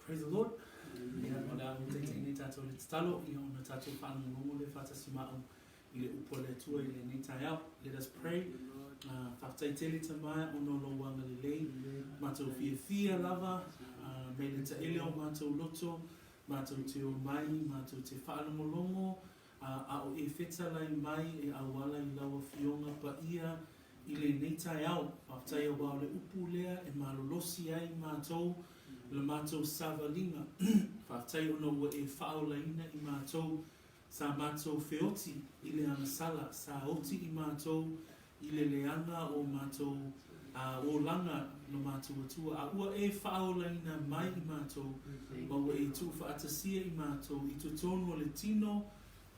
Praise the Lord. Ora o te tini tātou le talo, I ona tātou whanongongo le whatasima au I le upo le tua I le nei tai au. Let us pray. Whaftai tele te mai, ono lo wanga le lei, mātou fia lava, me le ta ele o mātou loto, mātou te o mai, mātou te whaalongolongo, a o e whetalai mai e awala I lawa fionga pa ia I le nei tai au. Whaftai o wao le upu lea e malolosi ai mātou, le mātou savalinga. Whaftai ono wa e whaolaina I mātou, sa mātou feoti I le anasala, sa oti I mātou, I le leanga o mātou, o langa no mātou atua. A ua e whaolaina mai I mātou, ma ua e tu whaatasia I mātou, I totonu o le tino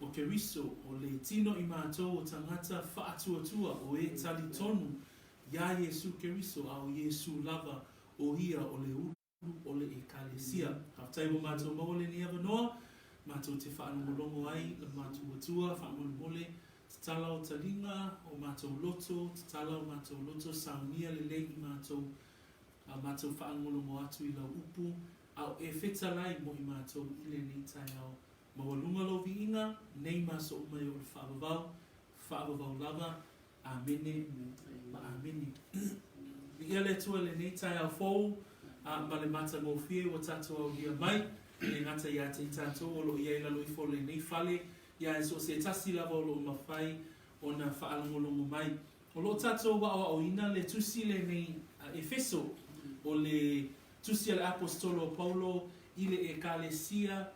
o Keriso, o le tino I mātou o tangata whaatuatua, o e tali tonu, ia Iesu Keriso, a o Iesu lava, o hia o le ulu. O le ekalesia. Haftai o mātou maole ni awanoa, mātou te whaanongolongo ai, le mātou atua, whaamole, te tala o talinga, o mātou loto, te tala o mātou loto, saunia le lei I mātou, mātou whaanongolongo atu I lau upu, au e whetalai mo I mātou I le nei tai au. Mawalunga lo vi inga, nei maso umai o le whaavavau lava, amene, ma amene. Ia le tua le nei tai au fōu, ma le mata mo fie wa tātou au hia mai, le ngata ia te tātou o lo ia I lalo I fo le nei fale, ia e so se tasi lava o lo mawhai o na whaalongolongo mai. O lo tātou wa o ina le tusi le nei Efeso, o le tusi le apostolo Paulo, I le ekalesia,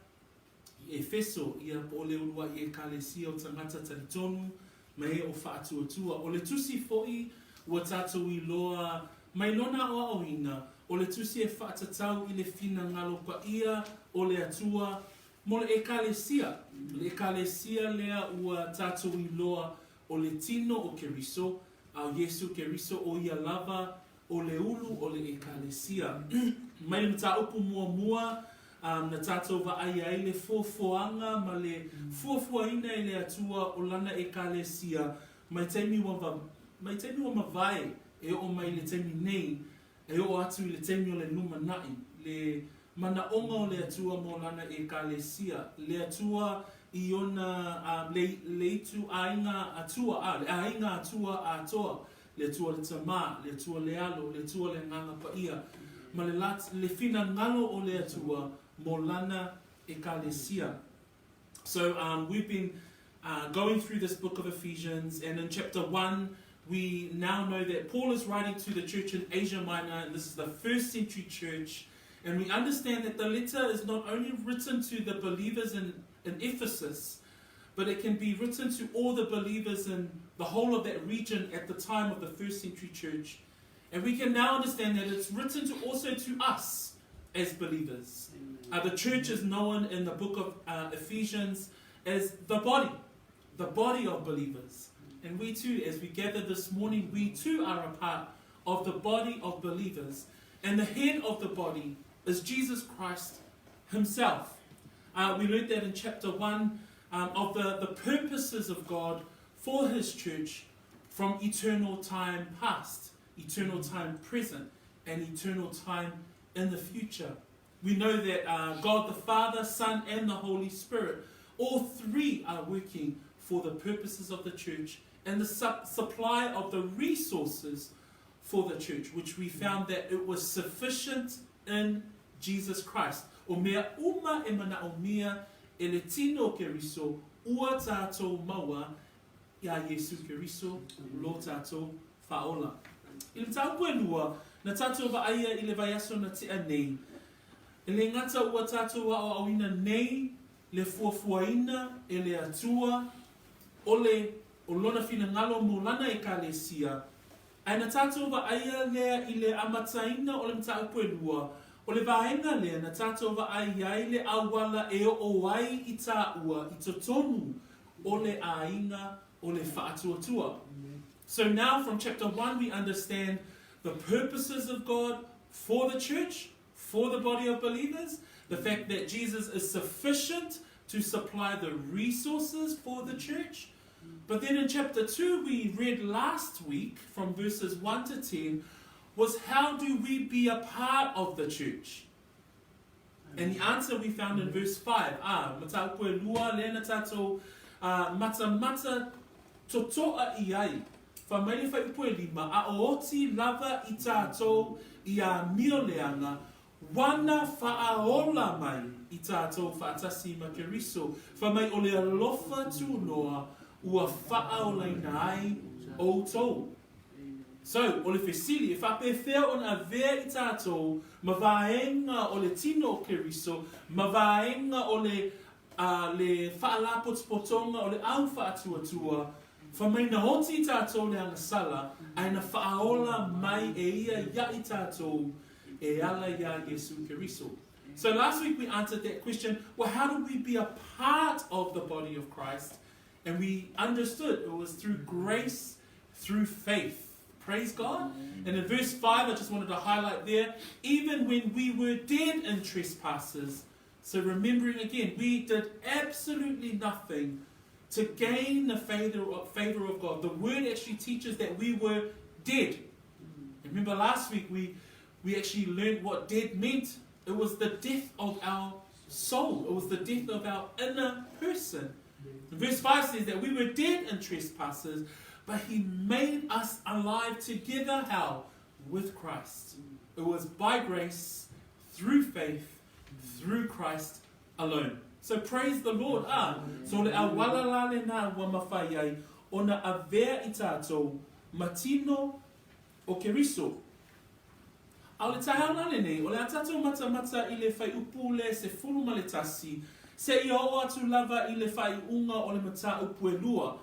Efeso, ia po le urua I ekalesia o tangata talitonu, mai o whaatuatua. O le tusi foi wa tātou I loa mai lona o ina, o le tusi e whaatatau I le whina ngalo pa ia o le atua mo le ekalesia. Le ekalesia lea ua tātou I loa o le tino o Keriso, au Iesu Keriso o ia lava o le ulu o le ekalesia. Mai na tā upu mua na tātou wa ai ai le fuafuanga ma le fuafuaina I le atua o lana ekalesia. Mai teimi wa mawai e o mai le teimi nei, e o atu I le temi o le numa nai, le mana onga o le atua mo lana ekalesia, le atua I ona le itu ainga atua, le ainga atua atoa, le atua le tama, le atua le alo, le atua le nganga pa ia, ma le fina ngalo o le atua mo lana ekalesia. So we've been going through this book of Ephesians, and in chapter 1, we now know that Paul is writing to the church in Asia Minor, and this is the first century church. And we understand that the letter is not only written to the believers in Ephesus, but it can be written to all the believers in the whole of that region at the time of the first century church. And we can now understand that it's written also to us as believers. The church is known in the book of Ephesians as the body of believers. And we too, as we gather this morning, we too are a part of the body of believers. And the head of the body is Jesus Christ himself. We learned that in chapter 1 of the purposes of God for his church from eternal time past, eternal time present, and eternal time in the future. We know that God the Father, Son, and the Holy Spirit, all three are working for the purposes of the church and the supply of the resources for the church, which we found that it was sufficient in Jesus Christ. O mea uma e mana o mea e le tino Keriso ua tātou maua ia Iesu Keriso lo tātou whaola. I le tāu puenua, na tātou wa aia I le vaiaso na te anei. E le ngata ua tātou wa o awina nei, le fuafuaina e le atua, o lona fina ngalo mo lana ekalesia. Ai na tātou wa aia lea I le amataina o le mtau puenua, o le vahenga lea na tātou wa aia I le awala e o ai I tāua I totonu o le ainga o le whaatuatua. So now from chapter 1 we understand the purposes of God for the church, for the body of believers, the fact that Jesus is sufficient to supply the resources for the church. But then in chapter 2 we read last week from verses 1 to 10 was how do we be a part of the church? And the answer we found in verse 5. Mata upue lua lena tato mata totoa iai. Whamaile whai upue lima. A ooti lava i tato i a mioleanga. Wana whaaola mai i tato whaatasi ma Keriso. Whamai ole alofa tu noa ua whaaolaina ai o tau. So, o le fesili, e whapewhea on a vea I tātou, ma vaenga o le tino o Keriso, ma vaenga o le whaalapotopotonga o le au whaatuatua, whamaina hoti I tātou le angasala, aina whaaola mai e ia I tātou, e ala ia Iesu Keriso. So last week we answered that question, well, how do we be a part of the body of Christ? And we understood it was through grace, through faith. Praise God. And in verse 5, I just wanted to highlight there, even when we were dead in trespasses. So remembering again, we did absolutely nothing to gain the favor of God. The word actually teaches that we were dead. Remember last week, we actually learned what dead meant. It was the death of our soul. It was the death of our inner person. And verse 5 says that we were dead in trespasses, but He made us alive together, how? With Christ. It was by grace, through faith, through Christ alone. So praise the Lord. So le awalalale na wamawhaiai, ona avea I tātou, matino o Keriso. Au le tahaunale nei, o le atatou mata I le whai upule se fulu ma le tasi, se I o atu lava I le whai unga o le mata upue lua.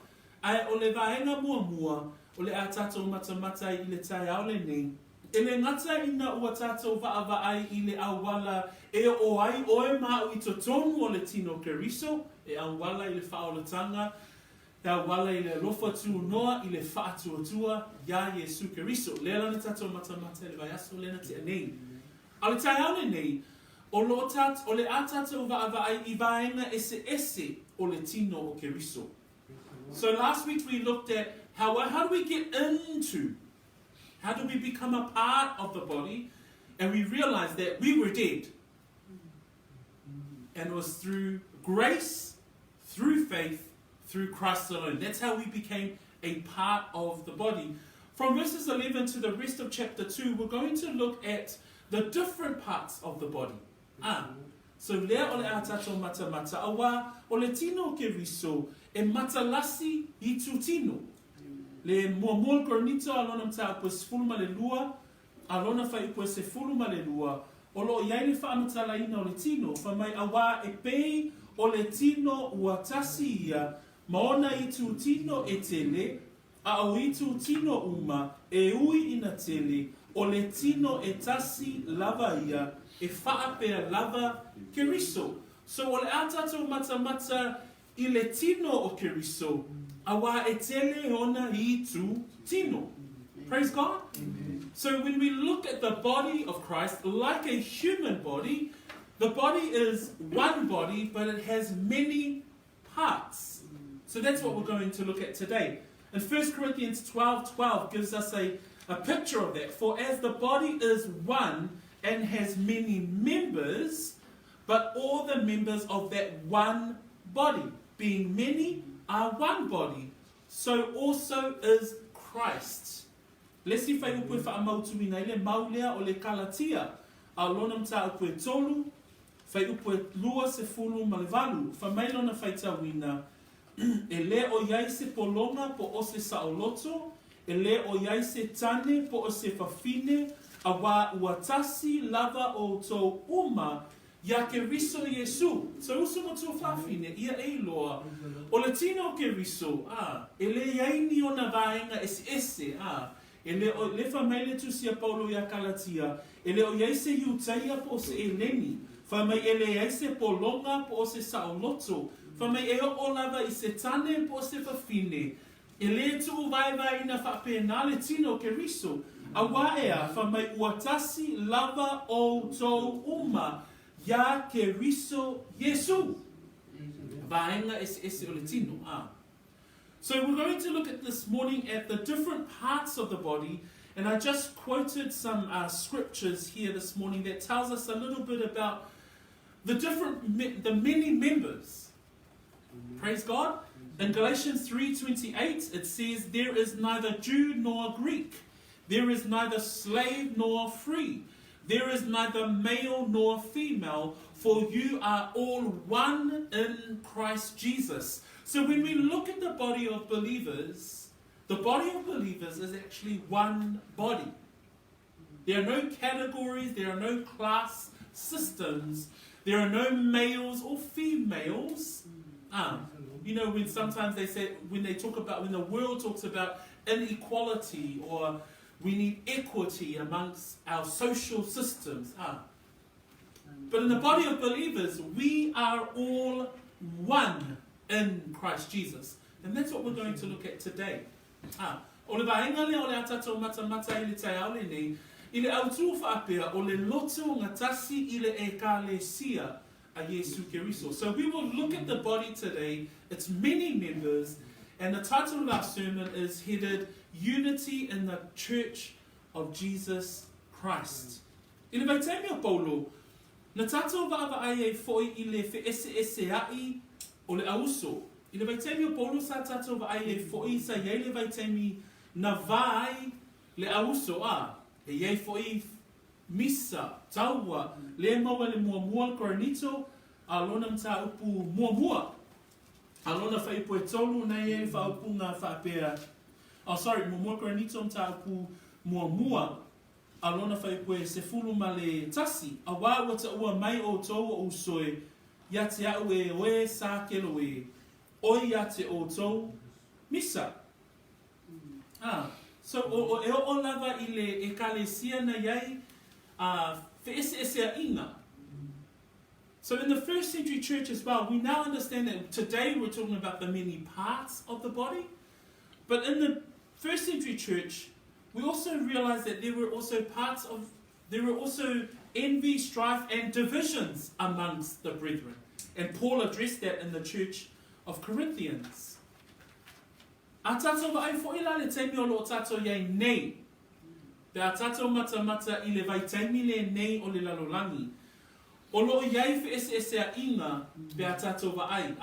Ai o le vaenga mua, o le atatou mata I le tai aole nei. E le ngata ina ua tātou vaavai I le awala e o ai oe mau I totonu o le tino Keriso, e awala I le whaolatanga, e awala I le lofa tu noa I le whaatuatua, ia Iesu Keriso. Le lana tātou mata le vai aso lena te anei. A le tai aole nei, o le atatou vaavai I vaenga ese o le tino o Keriso. So last week we looked at how do we get into, how do we become a part of the body, and we realized that we were dead. And it was through grace, through faith, through Christ alone. That's how we became a part of the body. From verses 11 to the rest of chapter 2, we're going to look at the different parts of the body. So lea o le atatou mata awa o le tino Keriso e matalasi I tu tino. Le muamol kornito alona mta upo sefulu ma le lua, alona fai upo sefulu ma le lua, o lo iai le whaanatalaina o le tino, whamai awa e pei o le tino ua tasi ia, maona I tu tino e tele, a o I tu tino uma, e ui ina tele, o le tino e tasi lava ia, e whaapea lava Keriso. So o le atatou mata I le tino o Keriso, awa e tele ona I tu tino. Praise God. Amen. So when we look at the body of Christ, like a human body, the body is one body, but it has many parts. So that's what we're going to look at today. And 1 Corinthians 12:12 gives us a picture of that. For as the body is one and has many members, but all the members of that one body, being many, are one body, so also is Christ. Lesi whai upe whaamautu ina ile maulea o le kalatia, a lona mta upe tolu, whai upe lua se fulu ma le valu, whamailona whai tawina, e le o iai se polonga po o se saoloto, e le o iai se tane po o se fafine, a wā uatasi lava o tō uma, ia Keriso Iesu. So usu mo tō whawhine, ia eiloa. O le tino Keriso, e le iaini o na vaenga ese, e le whamaile tu sia Paulo ia Kalatia, e le o iaise iutaia po se e leni, whamai e le iaise polonga po se saoloto, whamai e o lava I se tane po se whawhine, e le tu vai ina whapena le tino Keriso, a waea whamai uatasi lava o tō uma, ia Keriso Iesu. Vaenga ese o le tino. So we're going to look at this morning at the different parts of the body, and I just quoted some scriptures here this morning that tells us a little bit about the many members. Praise God. In Galatians 3:28, it says, there is neither Jew nor Greek. There is neither slave nor free. There is neither male nor female, for you are all one in Christ Jesus. So when we look at the body of believers is actually one body. There are no categories, there are no class systems, there are no males or females. When sometimes they say, when the world talks about inequality, or we need equity amongst our social systems. But in the body of believers, we are all one in Christ Jesus. And that's what we're going to look at today. Ole vaenga le ole atato mata ile tai aule nei, ile autu whaapea ole loto gatasi ile ekalesia a Iesu Keriso. So we will look at the body today, its many members, and the title of our sermon is headed Unity in the Church of Jesus Christ. Ile vai taimi o Paulo, na tato va'ava ai foi ile fe ese ai ole auso. Ile vai taimi o Paulo sa tato vai foi sa ile vai taimi na vai le auso e ye foi misa taua le maua le mua coronito alona mta upu mua alona fa ipo tolu na ye fa upu nga fa pea mua coronito mta upu mua alona fa ipo se fulu male tasi awa wata ua mai o to o soe ya te au we sa kelo e o ya te o to misa so o lava ile ekalesia na yai fe ese inga. So in the first century church as well, we now understand that today we're talking about the many parts of the body. But in the first century church, we also realize that there were also envy, strife, and divisions amongst the brethren. And Paul addressed that in the church of Corinthians. A tato vai fo ila le taimi o lo tato yai nei. Pe a tato mata i le vai taimi le nei o le lalolangi. O lo yai fe ese a inga pe a tato vai.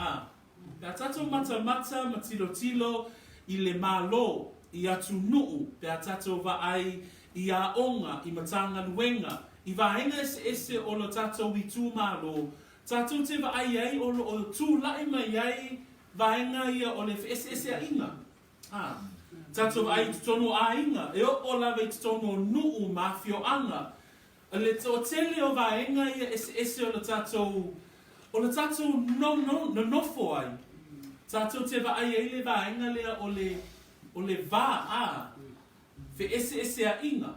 Pe a tato mata matilo i le malo i atu nuu pe a tato vai i a onga i matanga luenga. I vaenga ese o lo tato i tu malo. Tato te vai yai o lo tu laima yai vaenga ia o le fe ese a inga. Tato ai tono ainga e o lave tono nuu mafio anga le to tele o vaenga ia ese o tato no fo ai tato te va ai le vaenga le o le va fe ese a inga.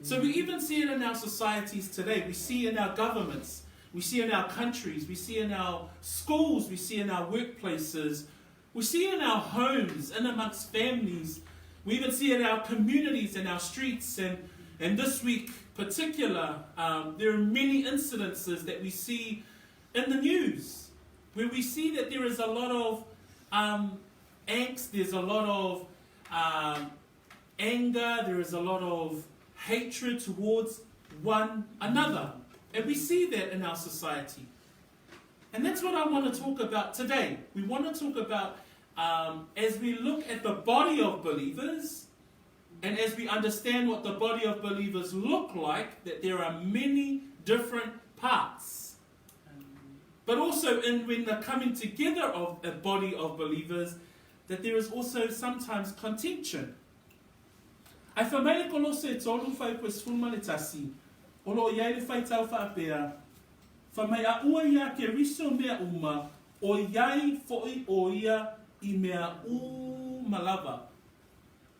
So we even see it in our societies today. We see in our governments, we see in our countries, we see in our schools, we see in our workplaces. We see it in our homes and amongst families. We even see it in our communities and our streets. And this week particular, there are many incidences that we see in the news where we see that there is a lot of angst, there's a lot of anger, there is a lot of hatred towards one another. And we see that in our society. And that's what I want to talk about today. We want to talk about, as we look at the body of believers, and as we understand what the body of believers look like, that there are many different parts. But also when the coming together of a body of believers, that there is also sometimes contention. Ai whamaile ko lo se tolu whai pues fulmane tasi, o lo iai le whai tau whaapea, whamai a ua ia Keriso mea uma, o iai foi o ia I mea malava.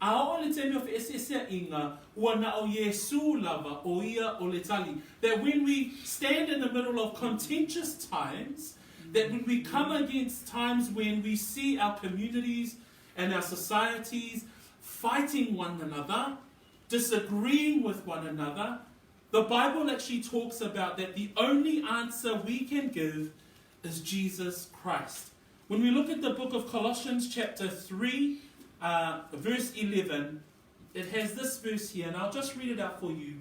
A o le teme of ese inga, ua na o Iesu lava o ia o le tali. That when we stand in the middle of contentious times, that when we come against times when we see our communities and our societies fighting one another, disagreeing with one another, the Bible actually talks about that the only answer we can give is Jesus Christ. When we look at the book of Colossians chapter 3, verse 11, it has this verse here, and I'll just read it out for you.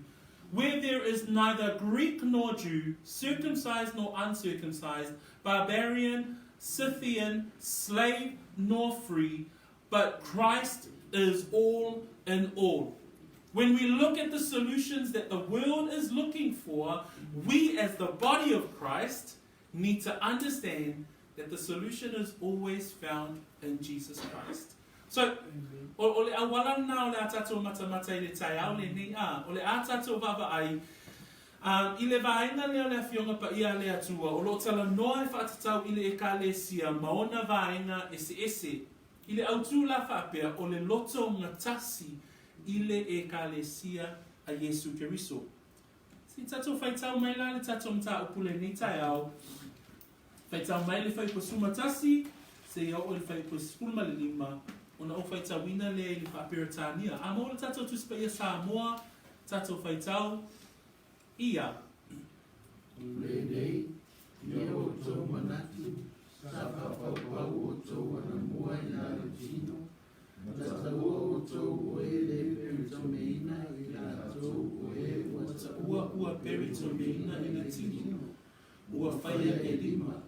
where there is neither Greek nor Jew, circumcised nor uncircumcised, barbarian, Scythian, slave nor free, but Christ is all in all. When we look at the solutions that the world is looking for, we as the body of Christ need to understand that the solution is always found in Jesus Christ. So, o le awalan na o le atato mata i le tai au le ni a, o le atato vava ai, I le vaenga leo le afionga pa ia le atua, o lo tala noa e whaatatau i le ekalesia, maona vaenga ese. I le autu la whaapea o le loto gatasi i le ekalesia a Iesu Keriso. Si tato whaitau mai la le tato mta upule ni tai au, whaitau mai le whaipo sumatasi, se iau o le whaipo spulma le lima, ona o whaitau ina le whaaperatania. Amo le tato tuspa ia Samoa, tato whaitau, ia. Lenei, ia o tō manatu, sa whapau o tō wana mua i la tino, mataua o tō oe le peritomeina i la tō oe Ua peritomeina i la tino, ua whaia e lima,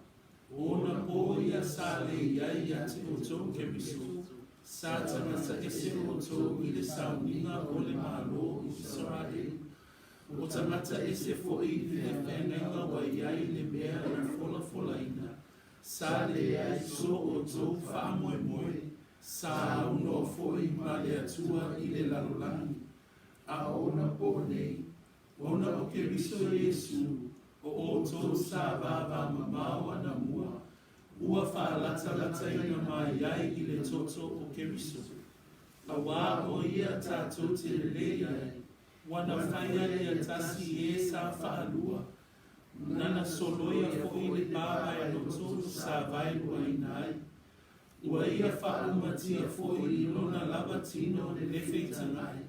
ona po ia sa le iai ati o tō Keriso, sa tangata ese o tō i le sauninga o le malo i Israel. O tangata ese fo'i le whenenga wa iai le mea o fola ina. Sa le ai so o tō whaamoe, sa uno fo'i ma le atua i le lalolangi. A ona po nei, ona o Keriso Iesu, o tō sa vava mamawa na mua, ua whaalata ina mai iai i le toto o Keriso. A wā o ia tātou te leiai, wana whaia le atasi e sa whaalua, nana soloia fo'i le bāba e loto sa vailua i nai. Ua ia whaumatia fo'i i lona lava tino le lewheitangai,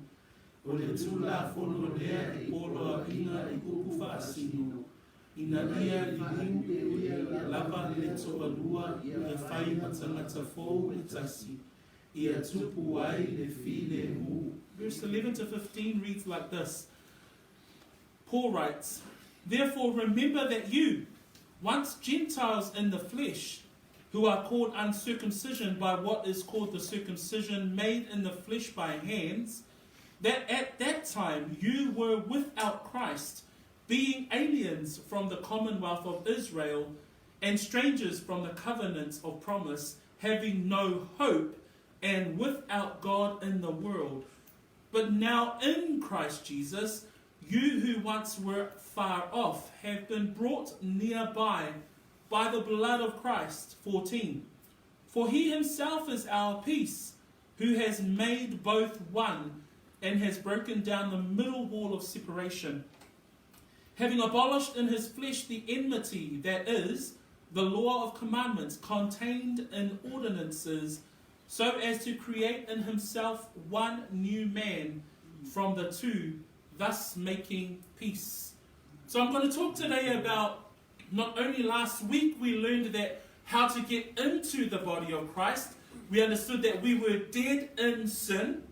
o le tula fono lea i polo a inga i kuku whaasino, ina ia liu e ia lava le toa lua i a whai matangata fo'u e tasi, i a tupu ai le file mu. Verse 11 to 15 reads like this. Paul writes, "Therefore remember that you, once Gentiles in the flesh, who are called uncircumcision by what is called the circumcision made in the flesh by hands, that at that time you were without Christ, being aliens from the commonwealth of Israel and strangers from the covenants of promise, having no hope and without God in the world. But now in Christ Jesus, you who once were far off have been brought nearby by the blood of Christ." 14. "For he himself is our peace, who has made both one and has broken down the middle wall of separation, having abolished in his flesh the enmity, that is, the law of commandments contained in ordinances, so as to create in himself one new man from the two, thus making peace." So I'm going to talk today about, not only last week we learned that how to get into the body of Christ. We understood that we were dead in sin,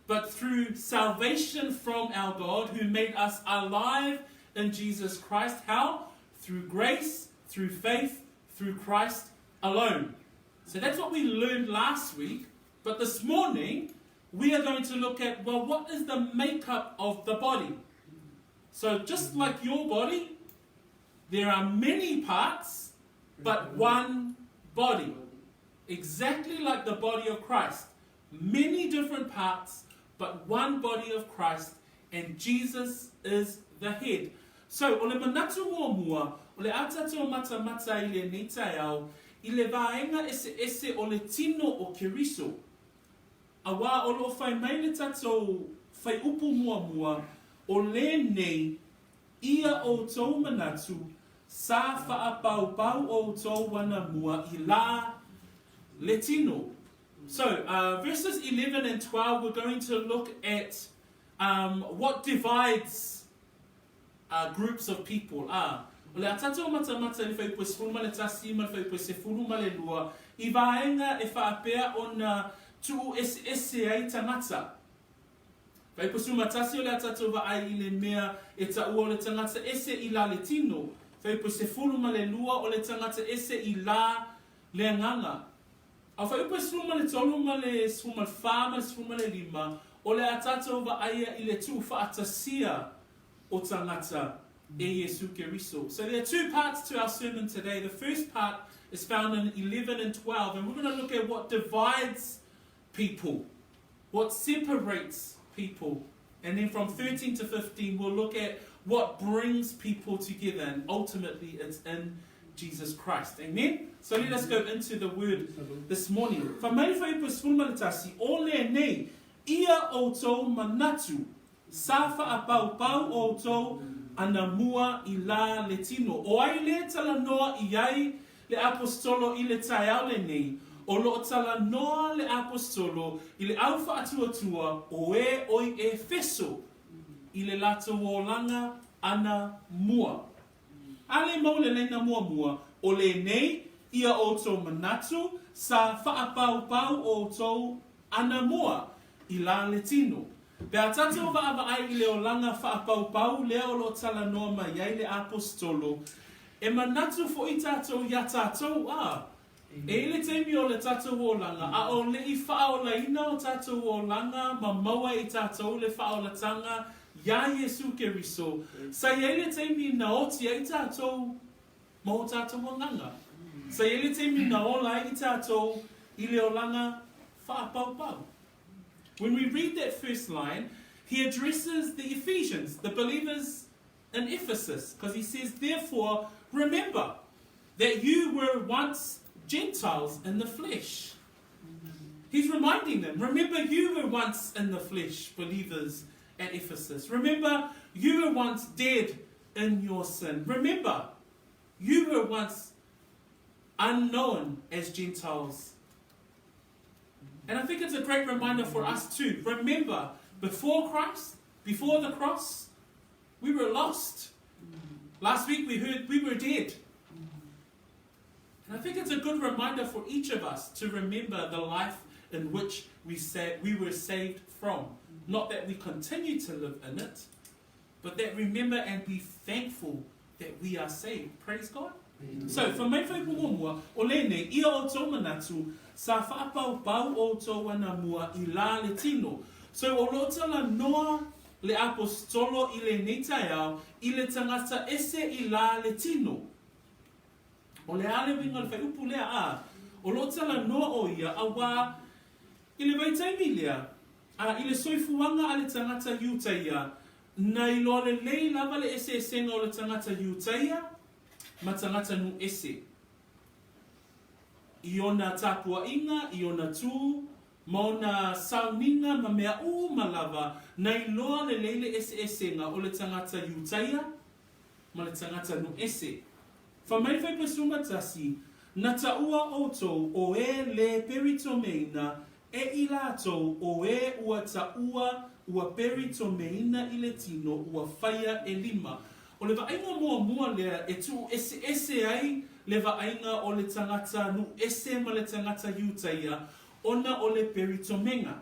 but through salvation from our God, who made us alive in Jesus Christ. How? Through grace, through faith, through Christ alone. So that's what we learned last week. But this morning, we are going to look at, well, what is the makeup of the body? So just like your body, there are many parts, but one body. Exactly like the body of Christ. Many different parts, but one body of Christ, and Jesus is the head. So, o le manatu o mua, o le atato mata i le neitai au, I le vaenga ese o le tino o Keriso. A wā o lo whai mai le tatou whai upu mua, o le nei, ia o tau manatu, sa whaapau o tau wana mua I la le tino. So, verses 11 and 12, we're going to look at what divides groups of are. O le atatou mata le whai pue sefuluma le tasi ma le whai pue sefuluma le lua, I vaenga e whaapea o na tuu ese ai tangata. Pai pusu matasi o le atatou wa ai I le mea e ta ua o le tangata ese I la le tino. Pai pusu fulu ma le lua o le tangata ese I la le nganga. A whai upa suma le tolu ma le suma le wha ma le suma le lima o le atatou wa aia I le tu whaatasia o tangata e Iesu Keriso. So there are two parts to our sermon today. The first part is found in 11 and 12, and we're going to look at what divides people, what separates people. And then from 13 to 15, we'll look at what brings people together, and ultimately it's in Jesus Christ. Amen? So let us go into the word this morning. Whamaiwhai pasfulmanatasi, o le nei, ia o tau manatu, safa a pau pau o tau ana mua I la le tino. O ai le tala noa I ai le apostolo I le taiao le nei, o lo tala noa le apostolo I le aufa atua o e oi Efeso I le lato o langa ana mua. Ale mau le leina mua o le nei ia o tau manatu sa whaapau pau o tau ana mua I la le tino. Pea tatou wa ai I leo langa whaapau pau leo lo tala noa mai ai le apostolo e manatu fo I tatou ia tatou E le teimi o le tatou o langa a o le I whao laina o tatou o langa ma maua I tatou le whao la tanga ia Iesu Keriso sa ia le teimi na oti ai tatou ma o tatou o langa sa ia le teimi na ola I tatou I leo langa whaapau pau. When we read that first line, he addresses the Ephesians, the believers in Ephesus, because he says, therefore, remember that you were once Gentiles in the flesh. He's reminding them, remember you were once in the flesh, believers at Ephesus. Remember you were once dead in your sin. Remember you were once unknown as Gentiles. And I think it's a great reminder for us too. Remember, before Christ, before the cross, we were lost. Last week we heard we were dead. And I think it's a good reminder for each of us to remember the life in which we were saved from. Not that we continue to live in it, but that remember and be thankful that we are saved. Praise God. So, for mai whai mua o lene, ia o tō manatu, sa whaapau pau o tō wana mua I la le tino. So, o lotala noa le apostolo I le netaiao, I le tangata ese I la le tino. O le ale winga le whai upu lea a, o lotala noa o ia, a wā, I le waitaimi lea, I le soifuanga a le tangata iutaia, na I loa le lei lava le ese esenga o le tangata iutaia, ma tangata nu ese. I ona tapua inga, I ona tū, ma ona sauninga ma mea ma lava, na I loa le leile ese esenga o le tangata iutaia, ma le tangata nu ese. Whamai whai pasuma tasi, na taua o tō o e le peritomeina, e I lātou o e ua taua ua peritomeina I le tino ua whaia e lima. O le vainga mua lea e tu ese ai le vainga o le tangata nu ese ma le tangata iutaia ona o le peritomenga.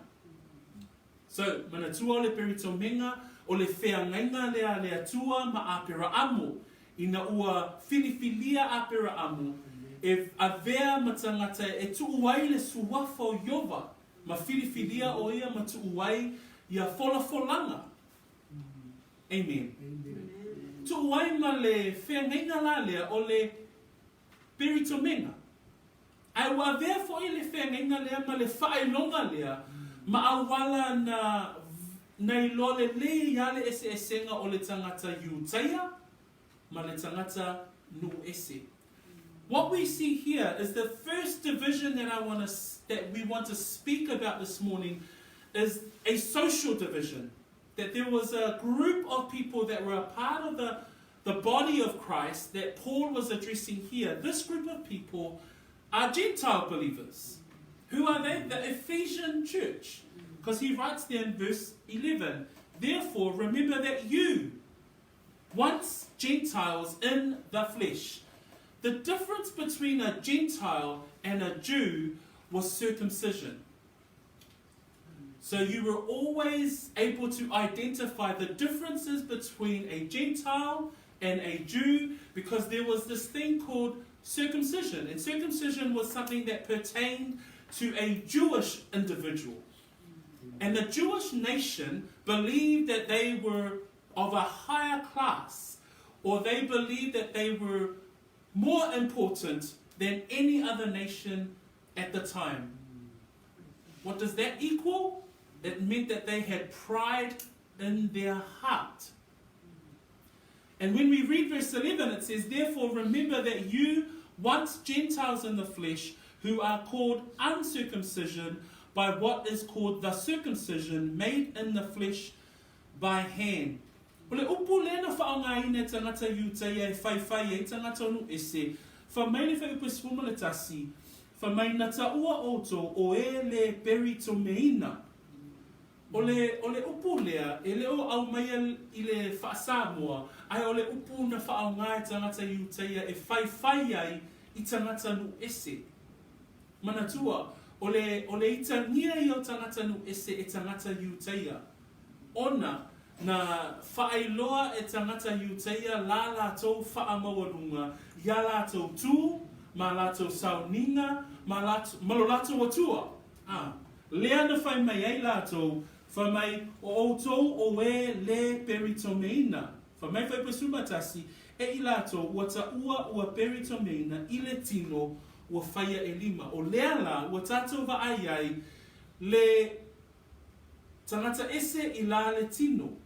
So, mana tua o le peritomenga o le wheangainga lea tua ma apera amo. Ina ua filifilia apera amo. E avea ma tangata e tu uai le suwafa o Iova. Ma filifilia o ia ma tu uai ia folanga. Amen. Tu uai ma le whengainga la lea o le peritomenga. Ai wa vea fo I le whengainga lea ma le whaelonga lea ma awala na ilo le ia le ese esenga o le tangata iutaia ma le tangata nu ese. What we see here is the first division that we want to speak about this morning is a social division. That there was a group of people that were a part of the body of Christ that Paul was addressing here. This group of people are Gentile believers. Who are they? The Ephesian church. Because he writes there in verse 11, therefore remember that you, once Gentiles in the flesh. The difference between a Gentile and a Jew was circumcision. So you were always able to identify the differences between a Gentile and a Jew, because there was this thing called circumcision. And circumcision was something that pertained to a Jewish individual. And the Jewish nation believed that they were of a higher class, or they believed that they were more important than any other nation at the time. What does that equal? It meant that they had pride in their heart. And when we read verse 11, it says, "Therefore remember that you, once Gentiles in the flesh, who are called uncircumcision by what is called the circumcision made in the flesh by hand." Ole upu lena whaongaina tangata iutea e whaiwhai e tangata onu ese, whamaile whai upu sfuma le tasi, whamaina ta ua oto o e le perito meina. Ole upu lea, e leo au maia i le whaasamoa, ai ole upu na whaongai tangata iutea e whaiwhai ai i tangata nu ese. Manatua, ole itangia i o tangata nu ese e tangata iutea. Ona, na whaailoa e tangata iutea la lātou whaamawarunga, ia lātou tū, ma lātou sauninga, malo lātou atua. Lea na whai mai ei lātou, whai mai o outou o e le peritomeina. Whai mai whai pasumatasi, e i lātou ua ta ua peritomeina i le tino ua whaia e lima. O lea la, ua tātou wa ai le tangata ese i la le tino.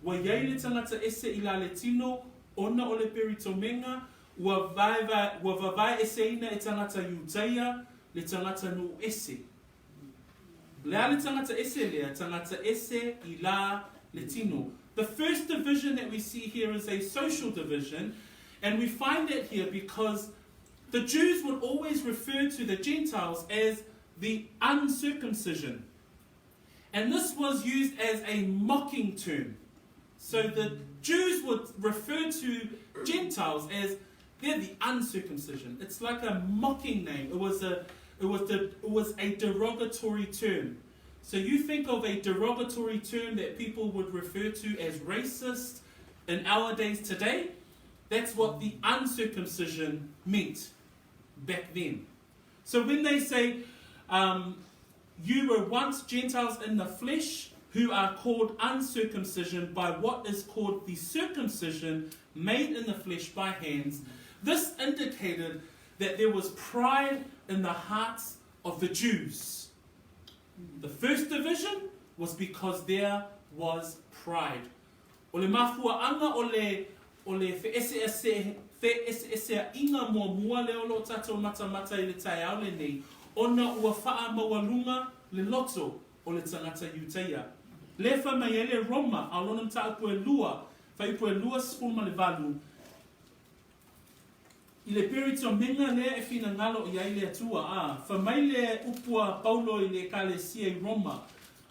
Wa iai le tangata ese i la le tino, ona o le peritomenga, ua vavai ese ina e tangata iutea, le tangata nu ese. Lea le tangata ese lea, tangata ese i la le tino. The first division that we see here is a social division, and we find that here because the Jews would always refer to the Gentiles as the uncircumcision. And this was used as a mocking term. So the Jews would refer to Gentiles as they're the uncircumcision. It's like a mocking name. It was a derogatory term. So you think of a derogatory term that people would refer to as racist in our days today. That's what the uncircumcision meant back then. So when they say, you were once Gentiles in the flesh, who are called uncircumcision by what is called the circumcision made in the flesh by hands, this indicated that there was pride in the hearts of the Jews. The first division was because there was pride. O le mafuaanga o le fe'ese inga mua leo lo tatou mata I le tai au le nei, ona ua wha mawalunga le loto o le tangata iutea. Le wha mai ele Roma, alonam ta upue lua, whai upue lua sfuma le valu. I le perito menga le e fina ngalo I ai le atua, wha mai le upua Paulo I le ekalesia I Roma,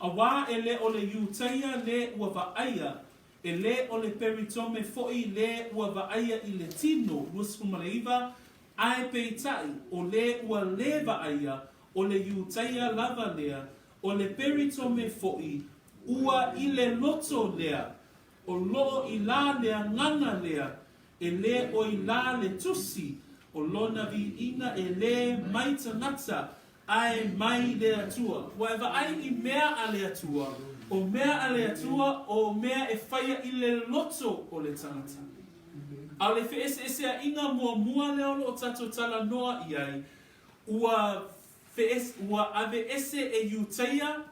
a wā e le o le iutea le ua vaaia, e le o le peritome fo'i le ua vaaia I le tino, lua sfuma le iwa, ai peitai, o le ua le vaaia, o le iutea lava lea, o le peritome fo'i, ua I le loto lea, o loo I la lea nganga lea, e le o I la le tusi, o lona vi ina e le mai tangata, ai mai le atua. Waiva ai I mea a le atua, o mea a le atua, o mea e whaia I le loto o le tangata. A le ese a inga mua leo lo o tato tala noa I ai, ua ave ese e iutea,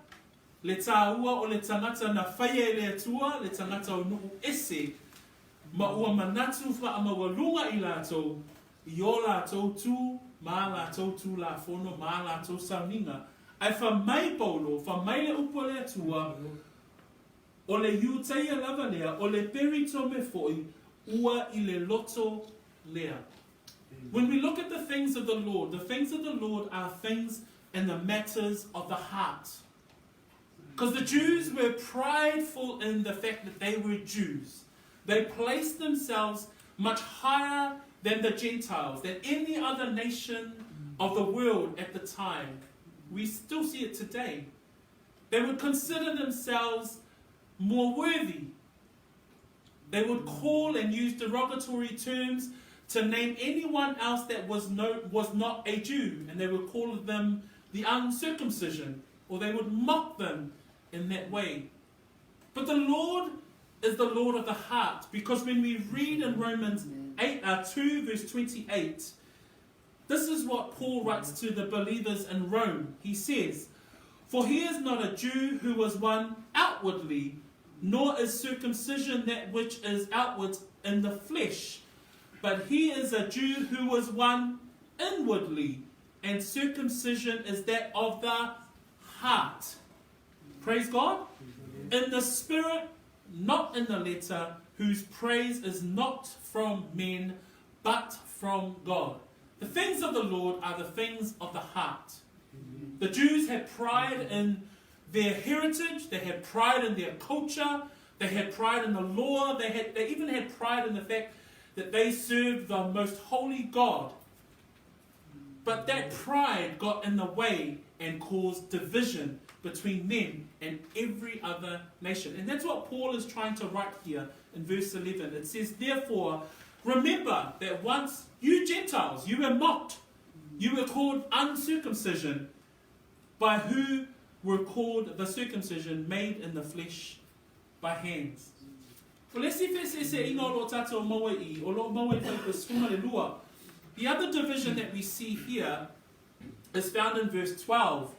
le tāua o le tangata na whaia le atua, le tangata o nuku ese, ma ua manatu wha amawalunga I lātou, I o lātou tū, ma lātou tū la whono, ma lātou sauninga. Ai wha mai Paulo, wha mai le upo le atua, o le iutea lava lea, o le peritome foi, ua I le loto lea. When we look at the things of the Lord are things in the matters of the heart. Because the Jews were prideful in the fact that they were Jews. They placed themselves much higher than the Gentiles, than any other nation of the world at the time. We still see it today. They would consider themselves more worthy. They would call and use derogatory terms to name anyone else that was not a Jew, and they would call them the uncircumcision, or they would mock them in that way. But the Lord is the Lord of the heart, because when we read in Romans 2 verse 28, this is what Paul writes to the believers in Rome. He says, "For he is not a Jew who was one outwardly, nor is circumcision that which is outward in the flesh, but he is a Jew who was one inwardly, and circumcision is that of the heart." Praise God. In the spirit, not in the letter, whose praise is not from men, but from God. The things of the Lord are the things of the heart. The Jews had pride in their heritage, they had pride in their culture, they had pride in the law, they even had pride in the fact that they served the most holy God. But that pride got in the way and caused division between them and every other nation. And that's what Paul is trying to write here in verse 11. It says, "Therefore, remember that once you Gentiles, you were mocked, you were called uncircumcision, by who were called the circumcision made in the flesh by hands." Well, let's see if the other division that we see here is found in verse 12.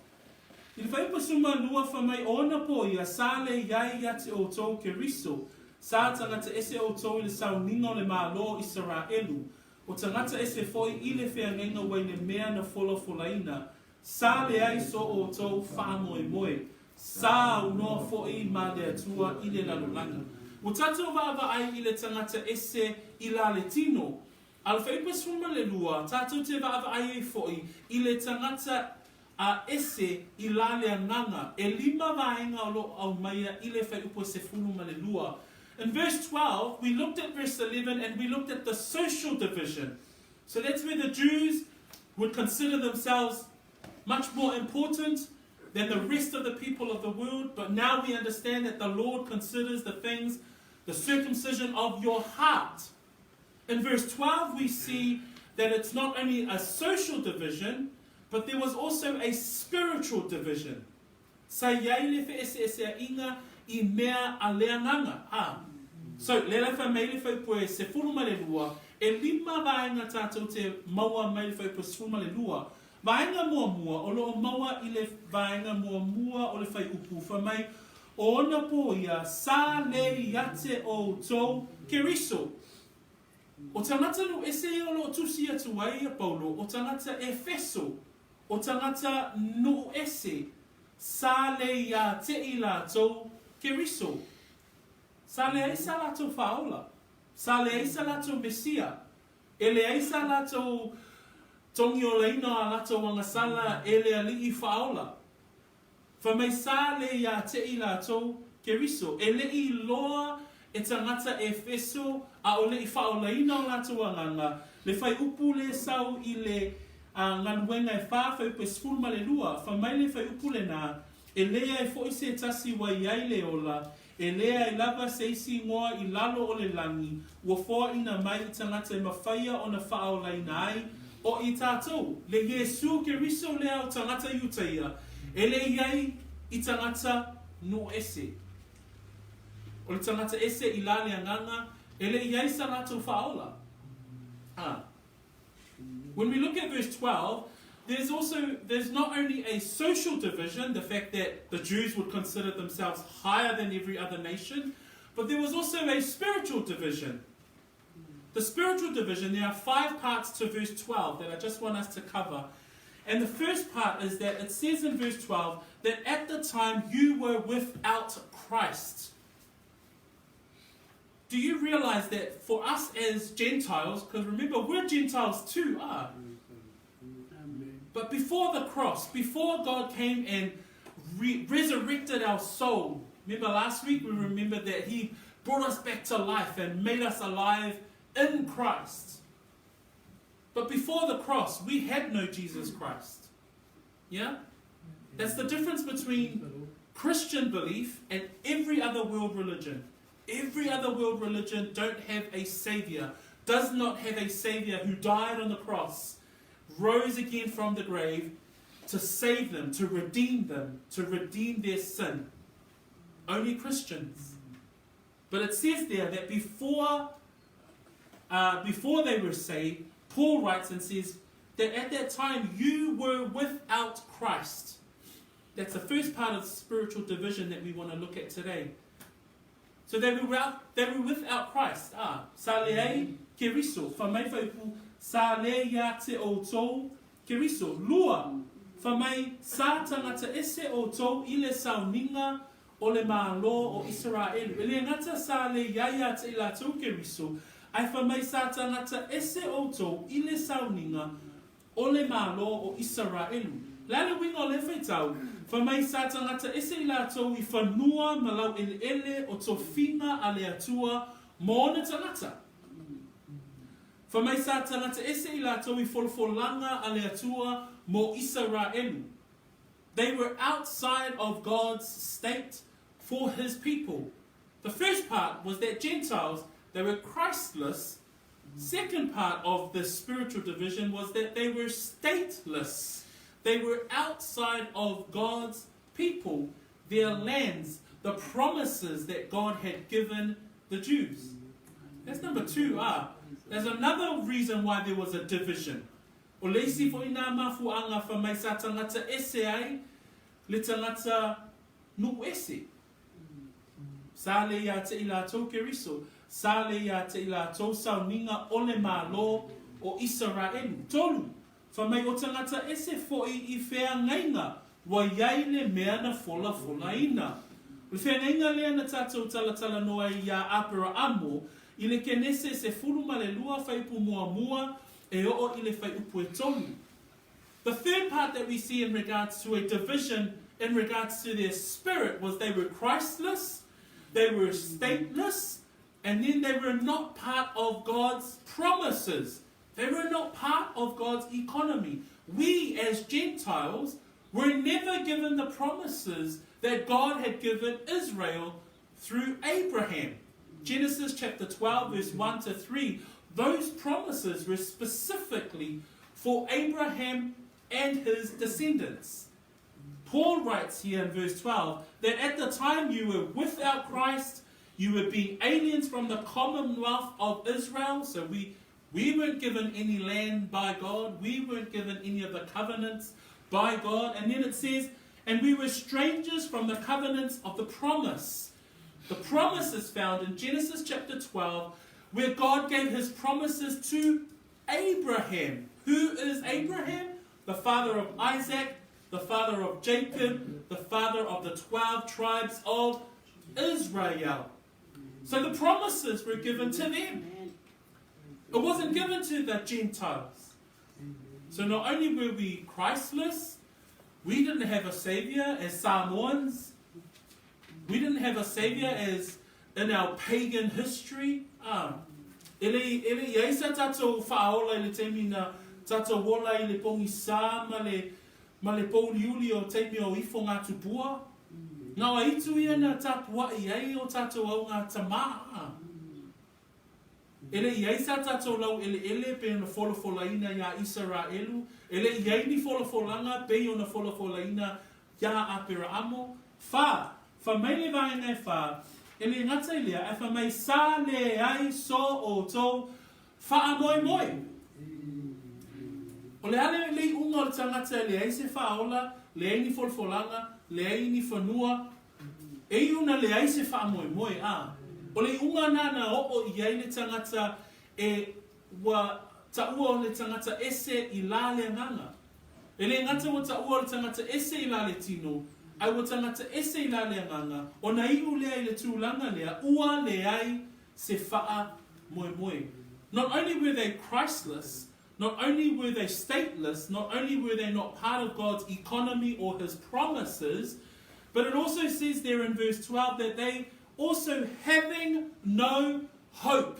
Sa tangata ese o tō le sau ningo le mālo Israelu, o tangata ese foi I le whenga wai le mea na wholawholaina, sa le ai so o tō whāmoe moe, sa unoa foi ma le atua I le lalolanga. O tātou wāwa ai I le tangata ese I la le tino, al whaipa swuma le lua, tātou te wāwa ai foi I le tangata a ese I la le ananga, e lima vaenga o lo au maia I le whaipa se fuluma le lua. In verse 12, we looked at verse 11 and we looked at the social division. So that's where the Jews would consider themselves much more important than the rest of the people of the world. But now we understand that the Lord considers the things, the circumcision of your heart. In verse 12, we see that it's not only a social division, but there was also a spiritual division. So, lera fa meile fa po se fuluma le lua, e lima vaenga tātou te maua meile fa po fuluma le lua. Vaenga mua o lo maua I le vaenga mua o le fai upu fa mai o ona po ia sa le iate o Iesu Keriso. O tangata no ese o lo tusi atu ai a Paulo, o tangata Efeso, o tangata no ese sa le iate I la Iesu Keriso. Sa le aisa lato faola, sa le aisa lato mesia, e le aisa lato tongi o leina a lato wangasala e le alii faola. Fa mai sa le ia te I lato Keriso, e le I loa e tangata Efeso a o le I faolaina o lato wanganga, le fai upu le sau I le nganuenga e whawhau pe sfulma le lua, fa mai le fai upu le nā, e lea e fo I se tasi wai ai le ola, e lea I lava se isi ngoa I lalo o le langi, ua foa ina mai I tangata e mawhaia o na whaolaina ai, o I tātou, le Iesu Keriso lea o tangata iutaia, e le iai I tangata no ese. O le tangata ese I la le anganga, e le iai sa lato whaola. When we look at verse 12, there's not only a social division, the fact that the Jews would consider themselves higher than every other nation, but there was also a spiritual division. The spiritual division, there are 5 parts to verse 12 that I just want us to cover. And the first part is that it says in verse 12 that at the time you were without Christ. Do you realize that for us as Gentiles, because remember we're Gentiles too, but before the cross, before God came and resurrected our soul, remember last week we remembered that He brought us back to life and made us alive in Christ. But before the cross, we had no Jesus Christ. Yeah? That's the difference between Christian belief and every other world religion don't have a saviour, does not have a saviour who died on the cross, rose again from the grave to save them, to redeem their sin. Only Christians. But it says there that before they were saved, Paul writes and says that at that time you were without Christ. That's the first part of the spiritual division that we want to look at today. So they were without Christ. Iesu Keriso, whamai whaipu, sa le ia te o tō Keriso, lua, whamai sa tangata ese o tō i le sauninga o le mālo o Israel. Ele ngata sa le ia te ila tō Keriso, ai whamai sa tangata ese o tō i le sauninga o le mālo o Israel. Lala winga o le whaitau, whamai sa tangata ese ila tō I whanua malau ele o tō whina a le atua mō na tangata. Whamai sa tangata ese ila tō I wholwholanga a le atua mō Israel. They were outside of God's state for his people. The first part was that Gentiles, they were Christless. Second part of the spiritual division was that they were stateless. They were outside of God's people, their lands, the promises that God had given the Jews. That's number two. There's another reason why there was a division. O leisi fo ina mafuanga whamai sa tangata ese ai, le tangata nu ese. Sa le ia te ila tō Keriso, sa le ia te ila tō sauninga o le mālo o Israel. Tolu. Whamai o tangata ese fo'i I whea ngainga, wa iai le mea na fola ina. Le whea ngainga lea na tātou talatala noa I a apera amo, I le kenese se furu ma le lua whaipu mua e o I le whaiupu e tolu. The third part that we see in regards to a division, in regards to their spirit, was they were Christless, they were stateless, and then they were not part of God's promises. They were not part of God's economy. We, as Gentiles, were never given the promises that God had given Israel through Abraham. Genesis chapter 12, verse 1 to 3, those promises were specifically for Abraham and his descendants. Paul writes here in verse 12 that at the time you were without Christ, you were being aliens from the commonwealth of Israel, so we weren't given any land by God. We weren't given any of the covenants by God. And then it says, and we were strangers from the covenants of the promise. The promise is found in Genesis chapter 12, where God gave his promises to Abraham. Who is Abraham? The father of Isaac, the father of Jacob, the father of the 12 tribes of Israel. So the promises were given to them. It wasn't given to the Gentiles. So not only were we Christless, we didn't have a saviour as Samoans. We didn't have a saviour as in our pagan history. Ele iaisa tatou whaola I le temina tatou wola I le pongi sa ma le pouliuli o teimi o ifo ngā tupua. Ngā wa itu ia na tapua I ai o tatou au ngā tamaa. Ele iaisa tatou lau ele pe ona folofolaina ia Israelu. Ele iai ni folofolanga pe ona folofolaina ia apera amo. Whamai le vaenga wha. Ele ngata I lea, e whamai sa le ai so o tō wha moi moi. O le ale le unga o le tangata le ai se whaola, le ai ni folfolanga, le ai ni whanua. E una le ai se wha moi moi O le unga nana o I ai le tangata e wa taua o le tangata ese I la le nganga. E le ngata wa taua o le tangata ese I la le tino, ai wa tangata ese I la le nganga, o na iu lea I le tūlanga lea, ua le ai se wha moi moi. Not only were they Christless, not only were they stateless, not only were they not part of God's economy or his promises, but it also says there in verse 12 that they also having no hope.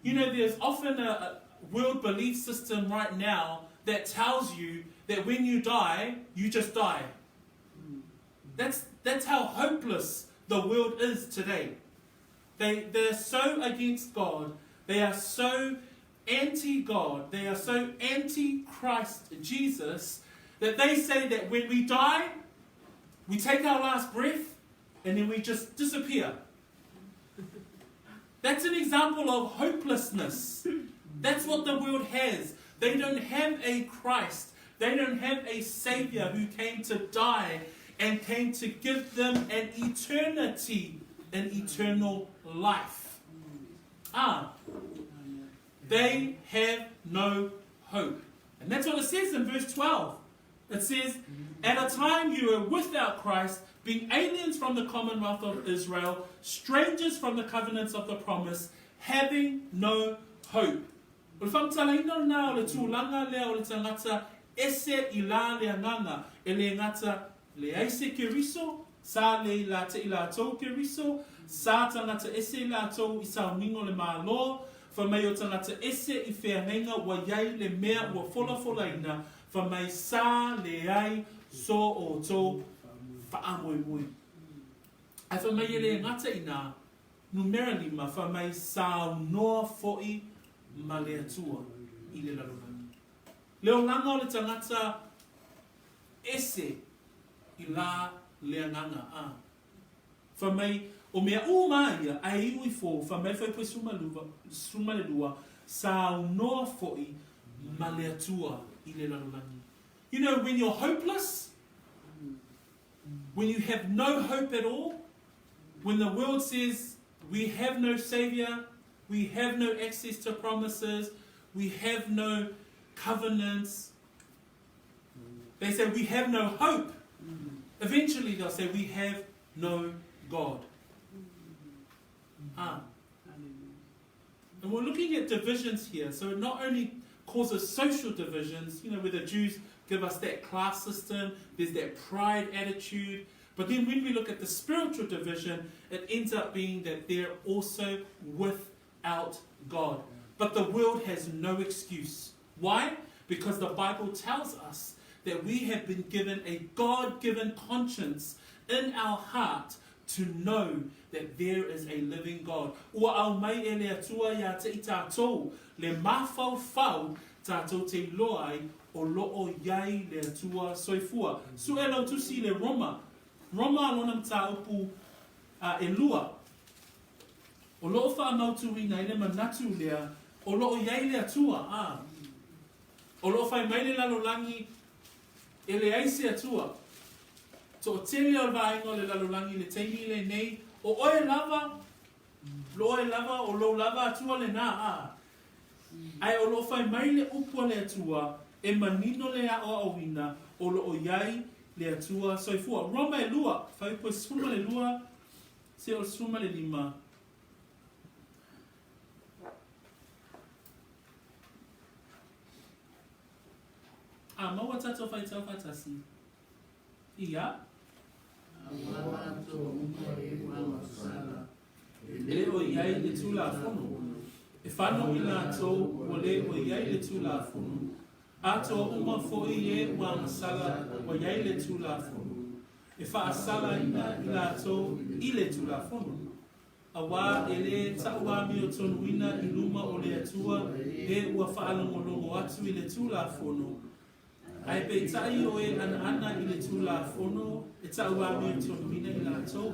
You know, there's often a world belief system right now that tells you that when you die, you just die. That's how hopeless the world is today. They're so against God. They are so anti-God. They are so anti-Christ Jesus that they say that when we die, we take our last breath and then we just disappear. That's an example of hopelessness. That's what the world has. They don't have a Christ. They don't have a Savior who came to die and came to give them an eternity, an eternal life. They have no hope. And that's what it says in verse 12. It says, at a time you were without Christ, being aliens from the commonwealth of Israel, strangers from the covenants of the promise, having no hope. Ese ila le nganga ele ngata le Iesu Keriso sa le la te ila to Keriso sa tangata ese la to isa mingo le malo fa mai o tangata ese I whenga wa yai le mea wa fola ina fa mai sa le ai so o to fa amoi mui ai fa mai le ngata ina numerally ma fa mai sa no foi ma le atua I le lalo leo nganga o le tangata ese I la lea nganga Fa mai o mea umaia ai ui fo fa mai fai suma le lua sa no foi ma le atua I le lalolangi. You know, when you're hopeless, when you have no hope at all, when the world says we have no Savior, we have no access to promises, we have no covenants. They say we have no hope. Eventually they'll say we have no God. And we're looking at divisions here. So it not only causes social divisions, where the Jews give us that class system, there's that pride attitude. But then when we look at the spiritual division, it ends up being that they're also without God. But the world has no excuse. Why? Because the Bible tells us that we have been given a God-given conscience in our heart to know that there is a living God. Ua au mai e le atua ia te I tātou, le mawhau whau tātou te loai o loo iai le atua soifua. Su e lau tusi le Roma. Roma alonam tā upu e lua. O loo wha mautu ina i le manatu lea, o loo iai le atua. O loo whai mai le lalolangi e le aise atua. So o tele o vaenga le lalolangi le teimi le nei, o oe lava, o lo lava atua le nā Ai o lo whai mai le upua le atua, e manino le a o awina, o lo o iai le atua soifua. Roma e lua, whai po suma le lua, se o suma le lima. Maua tato whai tau katasi. Ia. E o iai le tula fono. E whano I lātou o le o iai le tula fono. Ato uma foi e wa masala o iai le tula fono. E wha asala ina I lātou I le tula fono. Awa e le taua mi o tonuina I luma o le atua e ua whaalongolongo atu I le tula fono. Ai pe tai o e ana I le tula fono e taua mi o tonuina I lātou.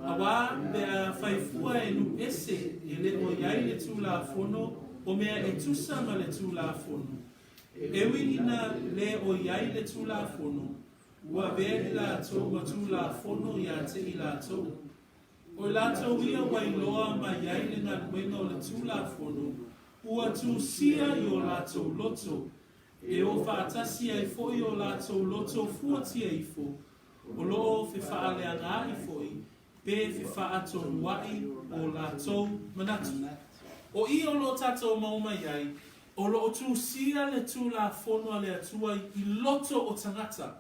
Awa mea whaifua e nu ese e le o iai le tula fono o mea e tusa ma le tula fono. Ewi ina le o iai le tula fono ua vea I lātou ma tula fono ia te I lātou. O lātou ia wailoa ma iai le ngā nuenga o le tula fono ua tu sia I o lātou loto. E o whaatasi ai foi o lātou loto fuati ai fo. O loo fe whaaleanga ai foi. Pe fe whaatonu wai o lātou manatu. O I o lo tātou mauma iai, o lo tu sia le tula fono le atua I loto o tangata.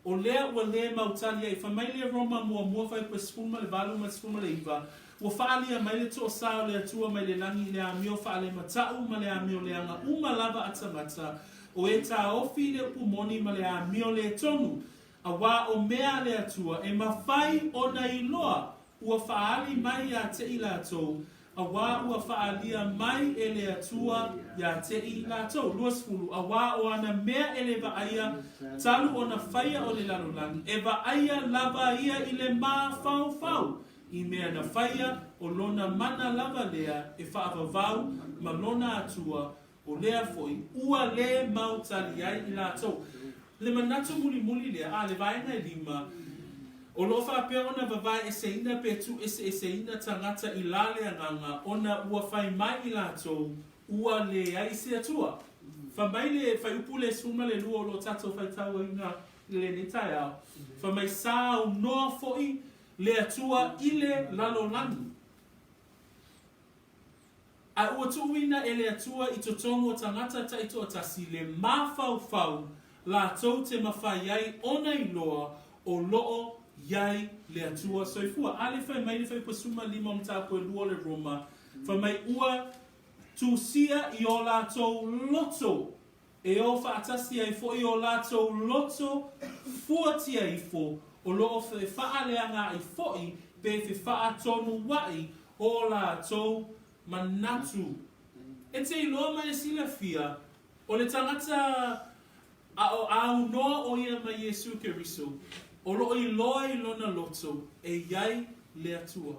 O lea ua le mautali ai, whamai le Roma mua whai pa spuma le valu ma spuma le iwa, ua whaalia mai le to sao le atua mai le langi le amio whaale matau ma le amio le anga uma lava a tangata, o e tā ofi le pumoni ma le a mio le tonu, a wā o mea le atua, e mawhai o na iloa, ua whaali mai a te i lātou, a wā ua whaalia mai e le atua ia te i lātou. Luasfulu, a wā o ana mea e le vaaia, talu o na whaia o le lalolangi, e vaaia lava ia i le mā whau whau, i mea na whaia o lona mana lava lea e whaavavau ma lona atua o lea foi, ua le mautali ai i lātou. Le manatu muli muli lea, a le vaina e lima, o lo whapea ona vavai e se ina petu e se ina tangata i lale anganga, ona ua whai mai i lātou, ua le ai se atua. Whamai le whai upu le suma le lua o lo tato whai taua inga le netai au. Whamai sā o noa foi le atua i le lalolangi. A ua tuuina e le atua i totongo tangata ta ito atasi le mawhau whau lātou te mawhai ai ona i loa o loo iai le atua soifua. A le whai mai le whai pasuma lima o mtako e lua le Roma. Whai mai ua tūsia i o lātou loto. E o whaatasi ai fo i o lātou loto fuatia i fo. O loo whai whaaleanga i foi pe whai whaatonu wai o lātou manatu. E te iloa mai sila fia o le tangata au noa o ia mai Iesu Keriso. O lo i loa i lona loto e iai le atua.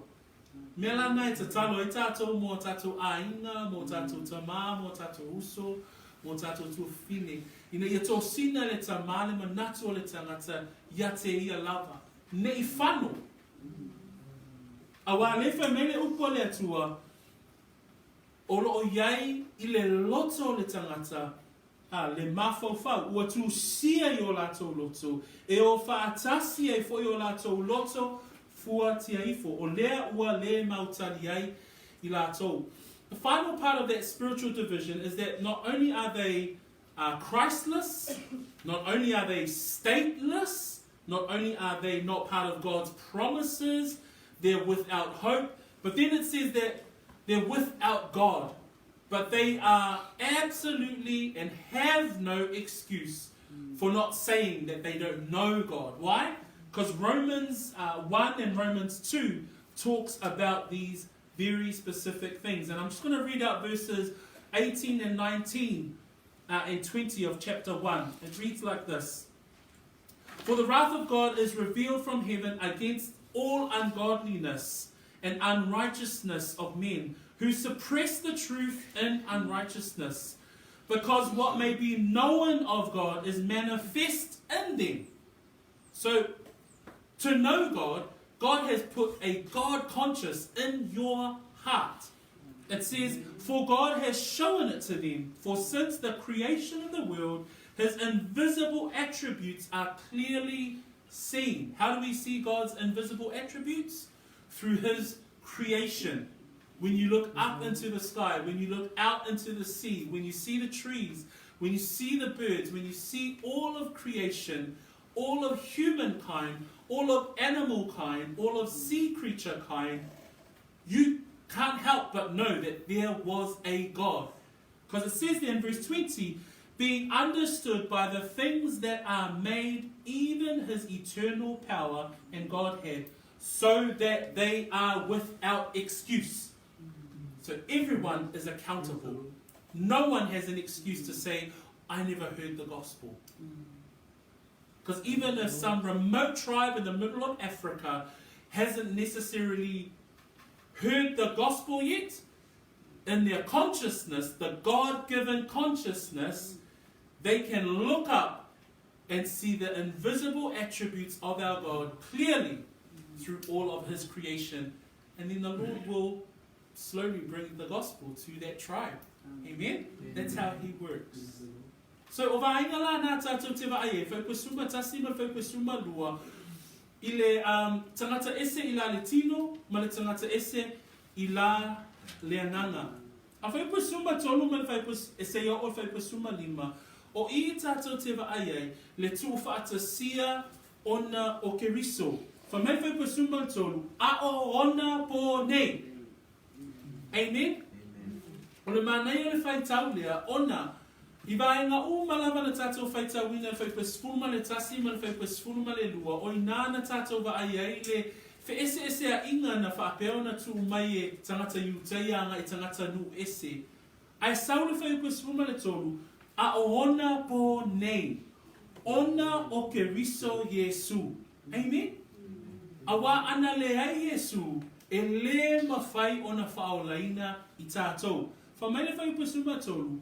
Mea lana e tatalo e tātou mō tātou ainga, mō tātou tamā, mō tātou uso, mō tātou tuafine. Ina ia tō sina le tamā le manatu o le tangata ia te ia lava. Ne i whano. A wā le whai mele upo le atua, o lo o iai i le loto le tangata, le mawhauwhau, ua tu sia i o lātou loto, e o whaatasi e fo i o lātou loto, fua tia ifo, o lea ua le mautari ai i lātou. The final part of that spiritual division is that not only are they Christless, not only are they stateless, not only are they not part of God's promises, they're without hope, but then it says that they're without God. But they are absolutely and have no excuse for not saying that they don't know God. Why? Because Romans 1 and Romans 2 talks about these very specific things. And I'm just going to read out verses 18 and 19 and 20 of chapter 1. It reads like this. For the wrath of God is revealed from heaven against all ungodliness and unrighteousness of men, who suppress the truth in unrighteousness, because what may be known of God is manifest in them. So, to know God, God has put a God conscious in your heart. It says, for God has shown it to them, for since the creation of the world, his invisible attributes are clearly seen. How do we see God's invisible attributes? Through his creation. When you look up into the sky, when you look out into the sea, when you see the trees, when you see the birds, when you see all of creation, all of humankind, all of animal kind, all of sea creature kind, you can't help but know that there was a God. Because it says there in verse 20, being understood by the things that are made, even his eternal power and Godhead, so that they are without excuse. So everyone is accountable. No one has an excuse to say, I never heard the gospel. Because even if some remote tribe in the middle of Africa hasn't necessarily heard the gospel yet, in their consciousness, the God-given consciousness, they can look up and see the invisible attributes of our God clearly through all of his creation. And then the Lord will slowly bring the gospel to that tribe. Amen? That's how he works. So, o vainga la nā tātou te vaaie, whaipasuma tasima, whaipasuma lua, i le tangata ese i la le tino, ma le tangata ese i la le ananga. A whaipasuma tolu ma le ese i o whaipasuma lima, o I tātou te vaaie, le tū whaatasia ona o Keriso. Whamai whaipasuma tolu, a o ona po nei. Amen? O le manai o le whaitau lea, ona, I vaenga o malava na tātou whaita wina whai pa sfulma le tasi ma le whai pa sfulma le lua. O i nāna tātou wa ai ai le whe ese a inga na whaapeo na tū mai e tangata iutaianga e tangata nu ese. Ai sau le whai pa sfulma le tolu a ona po nei. Ona o Keriso Iesu. Amen? Awa ana le ai Iesu e le mawhai ona whaolaina i tātou. Whamai le whai pa sfulma tolu.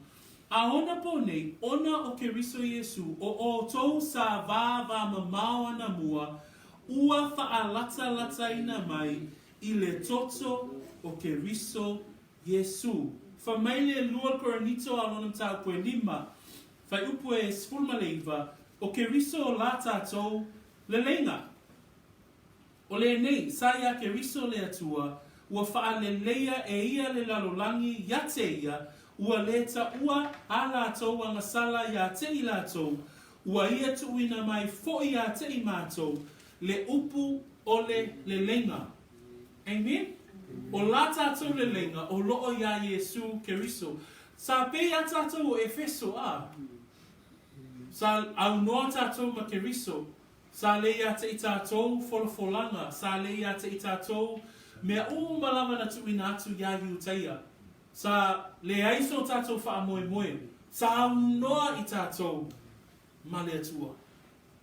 A ona po nei, ona o Keriso Iesu, o tau sa va mamao ana mua, ua lata ina mai, I le toto o Keriso Iesu. Whamai le lua koranito a lonam tau koe lima, whai upu e sfulma leiva, o Keriso la tātou le lenga. O le nei, sa ia Keriso le atua, ua wha le leia e ia le lalolangi yate ia, ua leta ua a lātou anga sala ia te I lātou, ua ia tuina mai fo ia te I mātou, le upu o le lenga. Amen? O la tātou le lenga, o loo ia Iesu Keriso. Sa pe a tātou o Efeso a. Sa au noa tātou ma Keriso. Sa le ia te I tātou folafolanga. Sa le ia te I tātou mea o malama na tuina atu ia iutaia. Sa le aiso tātou wha moe. Sa noa I tātou ma le atua.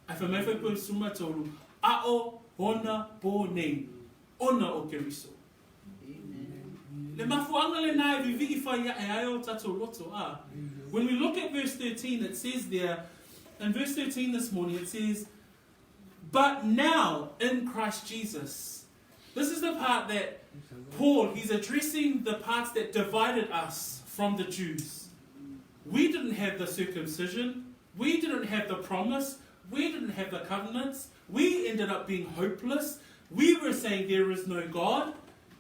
Ai whamai whai koe suma tolu. A o hona po nei. Ona o Keriso. Le mafuanga le nai vivi whai ia e ai o tātou loto. When we look at verse 13, it says there, in verse 13 this morning, it says, but now in Christ Jesus. This is the part that Paul, he's addressing the parts that divided us from the Jews. We didn't have the circumcision. We didn't have the promise. We didn't have the covenants. We ended up being hopeless. We were saying there is no God.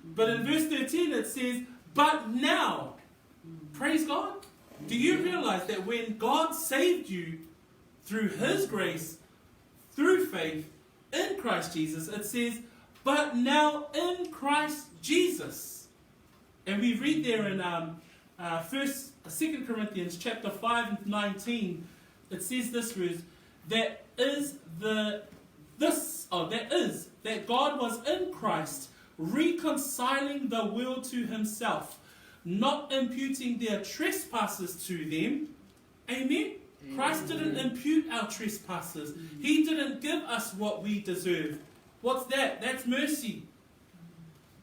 But in verse 13 it says, but now, praise God. Do you realize that when God saved you through His grace, through faith in Christ Jesus, it says, but now in Christ Jesus. And we read there in 2 Corinthians chapter 5 and 19, it says this verse, that God was in Christ, reconciling the world to Himself, not imputing their trespasses to them. Amen? Christ didn't impute our trespasses. He didn't give us what we deserve. What's that? That's mercy.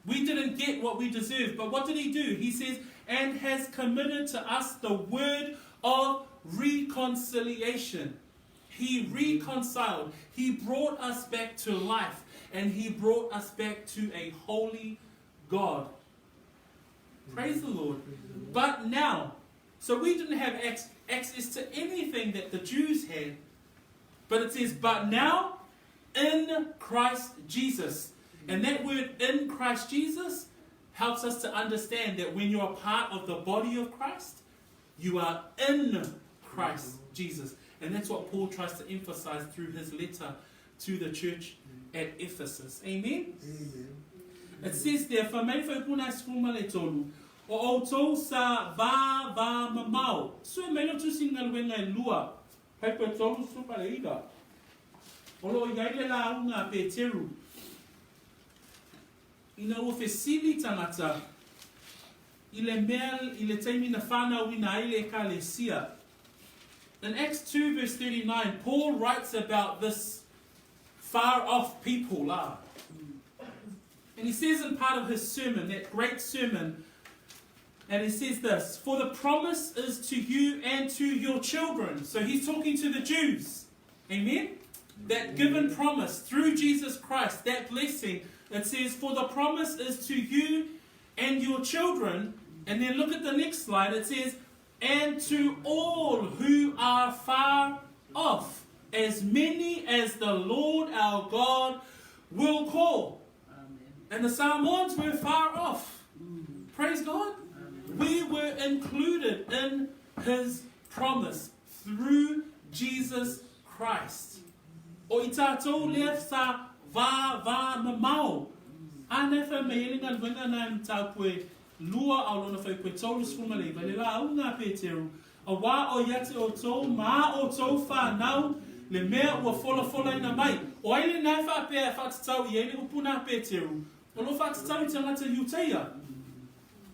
We didn't get what we deserve. But what did He do? He says, and has committed to us the word of reconciliation. He reconciled. He brought us back to life. And He brought us back to a holy God. Praise the Lord. But now, so we didn't have access to anything that the Jews had. But it says, but now, in Christ Jesus. And that word in Christ Jesus helps us to understand that when you're a part of the body of Christ, you are in Christ Jesus. And that's what Paul tries to emphasize through his letter to the church at Ephesus. Amen? Amen. It says there, whamei whaipuna sfuma le tolu, o outou sa va mamau. So e meno tu singa luenga e lua, haipa tolu supa le ida. Olo I gaile la unga pe teru. Ina ufe sili tangata. Ile mel, ile teimi na whana wina ile ekalesia. In Acts 2 verse 39, Paul writes about this far off people. And he says in part of his sermon, that great sermon, and he says this, for the promise is to you and to your children. So he's talking to the Jews. Amen? That given promise through Jesus Christ, that blessing, it says, for the promise is to you and your children. And then look at the next slide. It says, and to all who are far off, as many as the Lord our God will call. Amen. And the Samoans were far off. Praise God. Amen. We were included in His promise through Jesus Christ. O I tātou lea sa va mamau. Ane wha mehelinga lwenga na mtau koe lua au lona whai koe tolu sfuma leiva. Le la au ngā pēteru. A wā o iate o tō, mā o tō whānau, le mea ua fola ina mai. O aile nai whapea whātatau I eile upuna Pēteru. O lo whātatau I tangata Iuteia.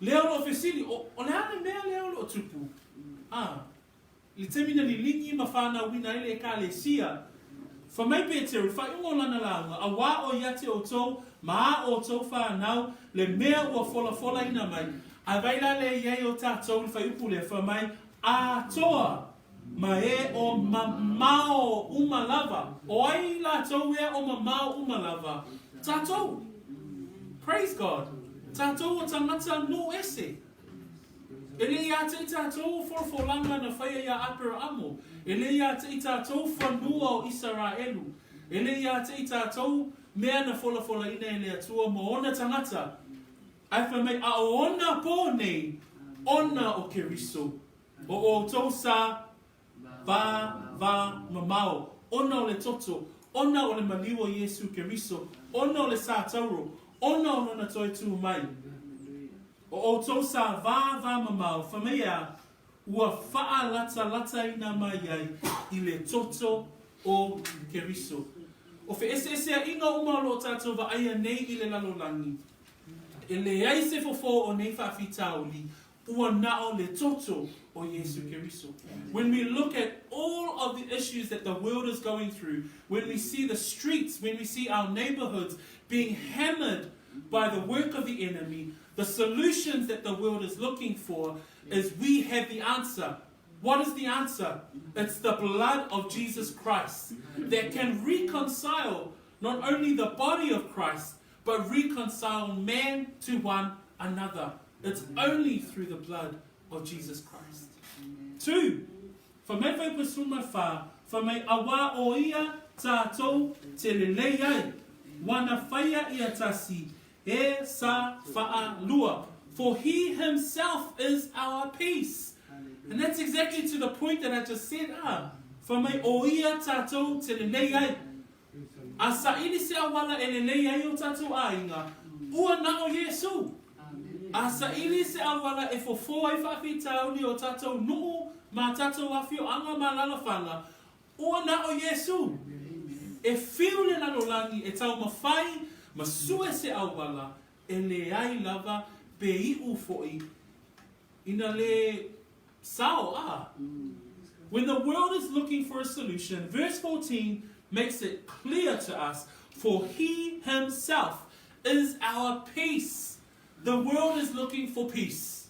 Leo lo whesili, o le ane mea leo lo tupu. Le temina ni lingi ma whānau wina ele ekalesia. Whamai Pēteru, whaiungo lana launga, a wā o iate o tō, mā o tō whānau, le mea ua fola ina mai. A vaila le iei o tātou le whaiupu le whamai, a toa. Ma e o mamao umalava. O ai la tau e o mamao umalava. Tātou. Praise God. Tātou o tangata no ese. Ele ia te tātou forfolanga na whaia ia apera amo. Ele ia te tātou whanua o Israelu. Ele ia te tātou mea na fola ina ele atua mo ona tangata. Ai whamei a ona po nei. Ona o Keriso. O tau sa va mamao. Ona o le toto. Ona o le maliwa Iesu Keriso. Ona o le sa tauro. Ona o nona toi tu mai. O tau sa va mamao. Whamea ua faa lata ina mai ai I le toto o Keriso. O fe ese a inga umalo o tātou va aia nei I le lalolangi. E le ai se fofo o nei whawhitauli. Ua nao le toto o Iesu Keriso. When we look at all of the issues that the world is going through, when we see the streets, when we see our neighborhoods being hammered by the work of the enemy, the solutions that the world is looking for is we have the answer. What is the answer? It's the blood of Jesus Christ that can reconcile not only the body of Christ, but reconcile man to one another. It's only through the blood of Jesus Christ. 2. Whamai whai pasuma wha, whamai awa o ia tātou te lelei ai, wana whaia ia tasi, e sa wha lua. For he himself is our peace. And that's exactly to the point that I just said. Whamai o ia tātou te lelei ai. A sa ili se awala e lelei ai o tātou ainga, ua na o Iesu. A sa ili se awala e fofo ai whawhitau ni o tātou nuu ma tātou awhio anga ma lalawhanga. Ua na o Iesu. E whiu le lalolangi e tau mawhai ma sue se awala e le ai lava pe I ufoi. Ina le sao When the world is looking for a solution, verse 14 makes it clear to us, for he himself is our peace. The world is looking for peace,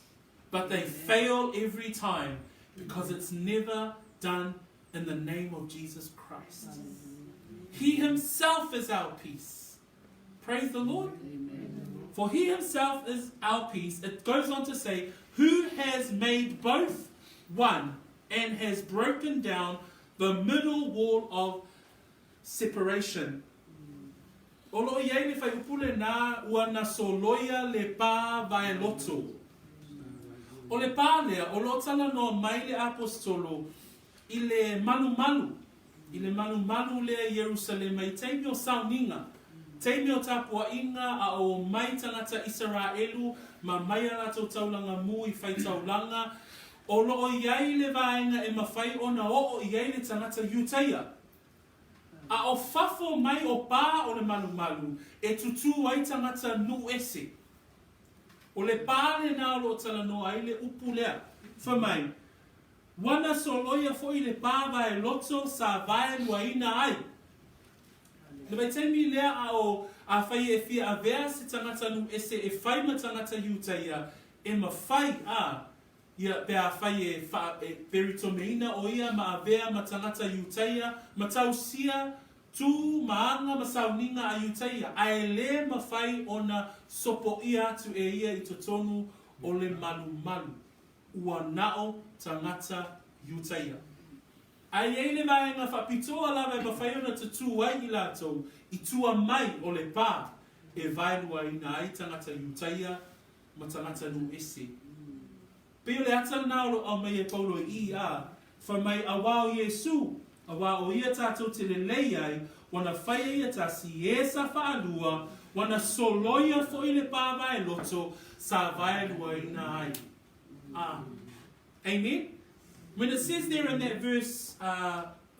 but they fail every time because it's never done in the name of Jesus Christ. He himself is our peace. Praise the Lord. For he himself is our peace. It goes on to say, who has made both one and has broken down the middle wall of separation. O loo iei le whai upule nā ua na soloia le pā vai loto. O le pā lea, o loo tala no mai le apostolo I le malu. I le malu lea Jerusalem I teimi o sauninga. Teimi o tapua inga a o mai tangata Israelu ma mai ala tau taulanga mu I whai taulanga. O loo iei le vaenga e mawhai o na o iei le tangata Iuteia. A o fafo mai o pā o le malu e tutu ai tangata nu ese. O le pā le nā lo tala no ai le upu lea. Whamai, wana soloia fo I le pā vai loto sa vai luaina ai. Le vai teimi lea a o a whai e fia a vea se tangata nu ese e whai ma tangata Iuteia e ma whai ia pea whai e peritomeina o ia ma a vea ma tangata Iuteia, ma tausia tu maanga ma sauninga a Iuteia. Ai le ma whai ona sopo ia tu e ia I totonu o le malu. Ua nao tangata Iuteia. Ai e le vaenga whapitoa lawa e ma whai ona tutu ai I lātou I tua mai o le pā e vailua I nā ai tangata Iuteia ma tangata nu ese. Peo le ata nao o mai e paulo I whamai a wao Iesu, a wao ia tātou te lelei ai, wana whaia ia tasi e sa whaalua, wana soloia fo I le pāwa e loto, sa vaelua I nā ai. Amen. When it says there in that verse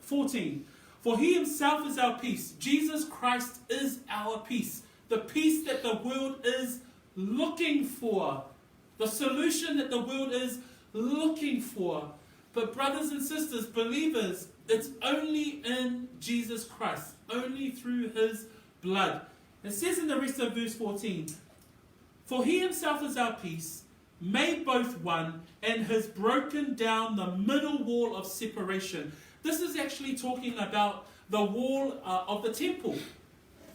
14, for he himself is our peace. Jesus Christ is our peace. The peace that the world is looking for. The solution that the world is looking for. But brothers and sisters, believers, it's only in Jesus Christ. Only through his blood. It says in the rest of verse 14, for he himself is our peace, made both one, and has broken down the middle wall of separation. This is actually talking about the wall of the temple.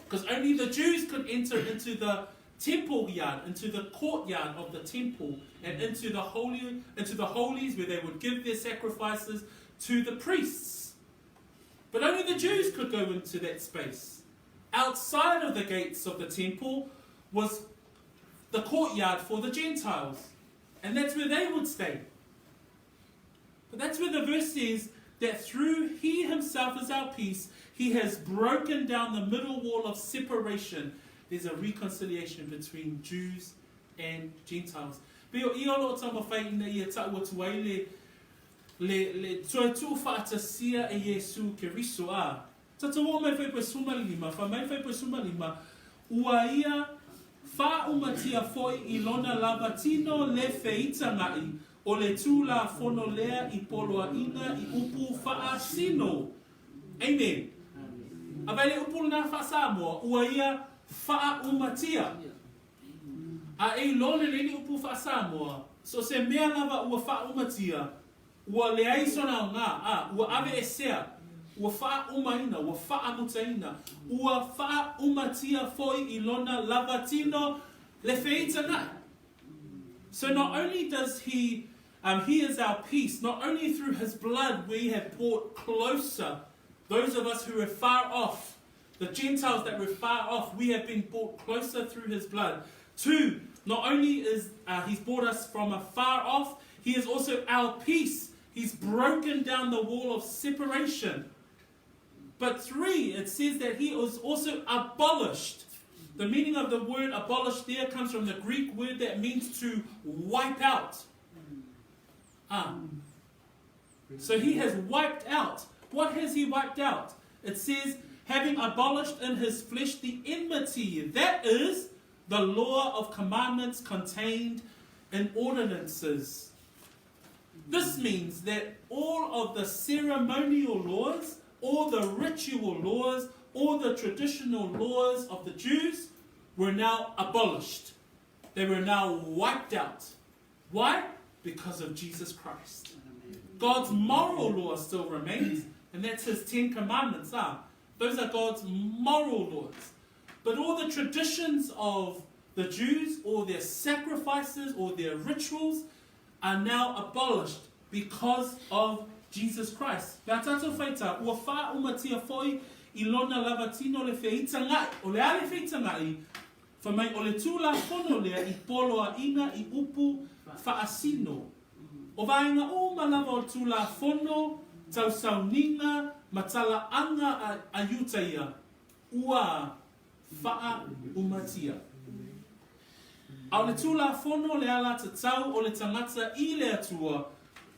Because only the Jews could enter into the temple yard, into the courtyard of the temple, and into the holies where they would give their sacrifices to the priests. But only the Jews could go into that space. Outside of the gates of the temple was the courtyard for the Gentiles. And that's where they would stay. But that's where the verse says that through he himself is our peace, he has broken down the middle wall of separation. There's a reconciliation between Jews and Gentiles. Pero I olo tama whai ina ia ta'ua tuai le tuatua whaatasia e Iesu Keriso a. Tata wā mai whai pui suma lima, wha mai whai pui suma lima, ua ia wha umatia foi I lona lava tino le feita ngai, o le tūla fono lea I poloa ina I upu wha sino. Amen. Awai le upu na wha Samoa, ua ia wha umatia. A e lone le ni upu wha Samoa, so se mea lava ua wha umatia, ua le aisona o ngā, ua ave e sea, ua wha umaina, ua wha mutaina, ua wha umatia foi I lona lavatino le feita ngai. So not only does he is our peace, not only through his blood we have brought closer, those of us who are far off, the Gentiles that were far off, we have been brought closer through his blood. 2, not only is he's brought us from afar off, he is also our peace. He's broken down the wall of separation. But 3, it says that he was also abolished. The meaning of the word abolished there comes from the Greek word that means to wipe out. So he has wiped out. What has he wiped out? It says, having abolished in his flesh the enmity. That is the law of commandments contained in ordinances. This means that all of the ceremonial laws, all the ritual laws, all the traditional laws of the Jews were now abolished. They were now wiped out. Why? Because of Jesus Christ. God's moral law still remains, and that's his 10 commandments. Those are God's moral laws. But all the traditions of the Jews, or their sacrifices, or their rituals, are now abolished because of Jesus Christ. Pea tātou whaita, ua wha umatia foi I lona lavatino le feita ngai, o le ale feita ngai, whamai o le tūla whono lea I poloa ina I upu whaasino. O vaenga o malawa o tūla whono, tau sauninga, matala anga a yutaia, ua wha umatia. Au le tūla whono le ala te tau o le tangata I le atua,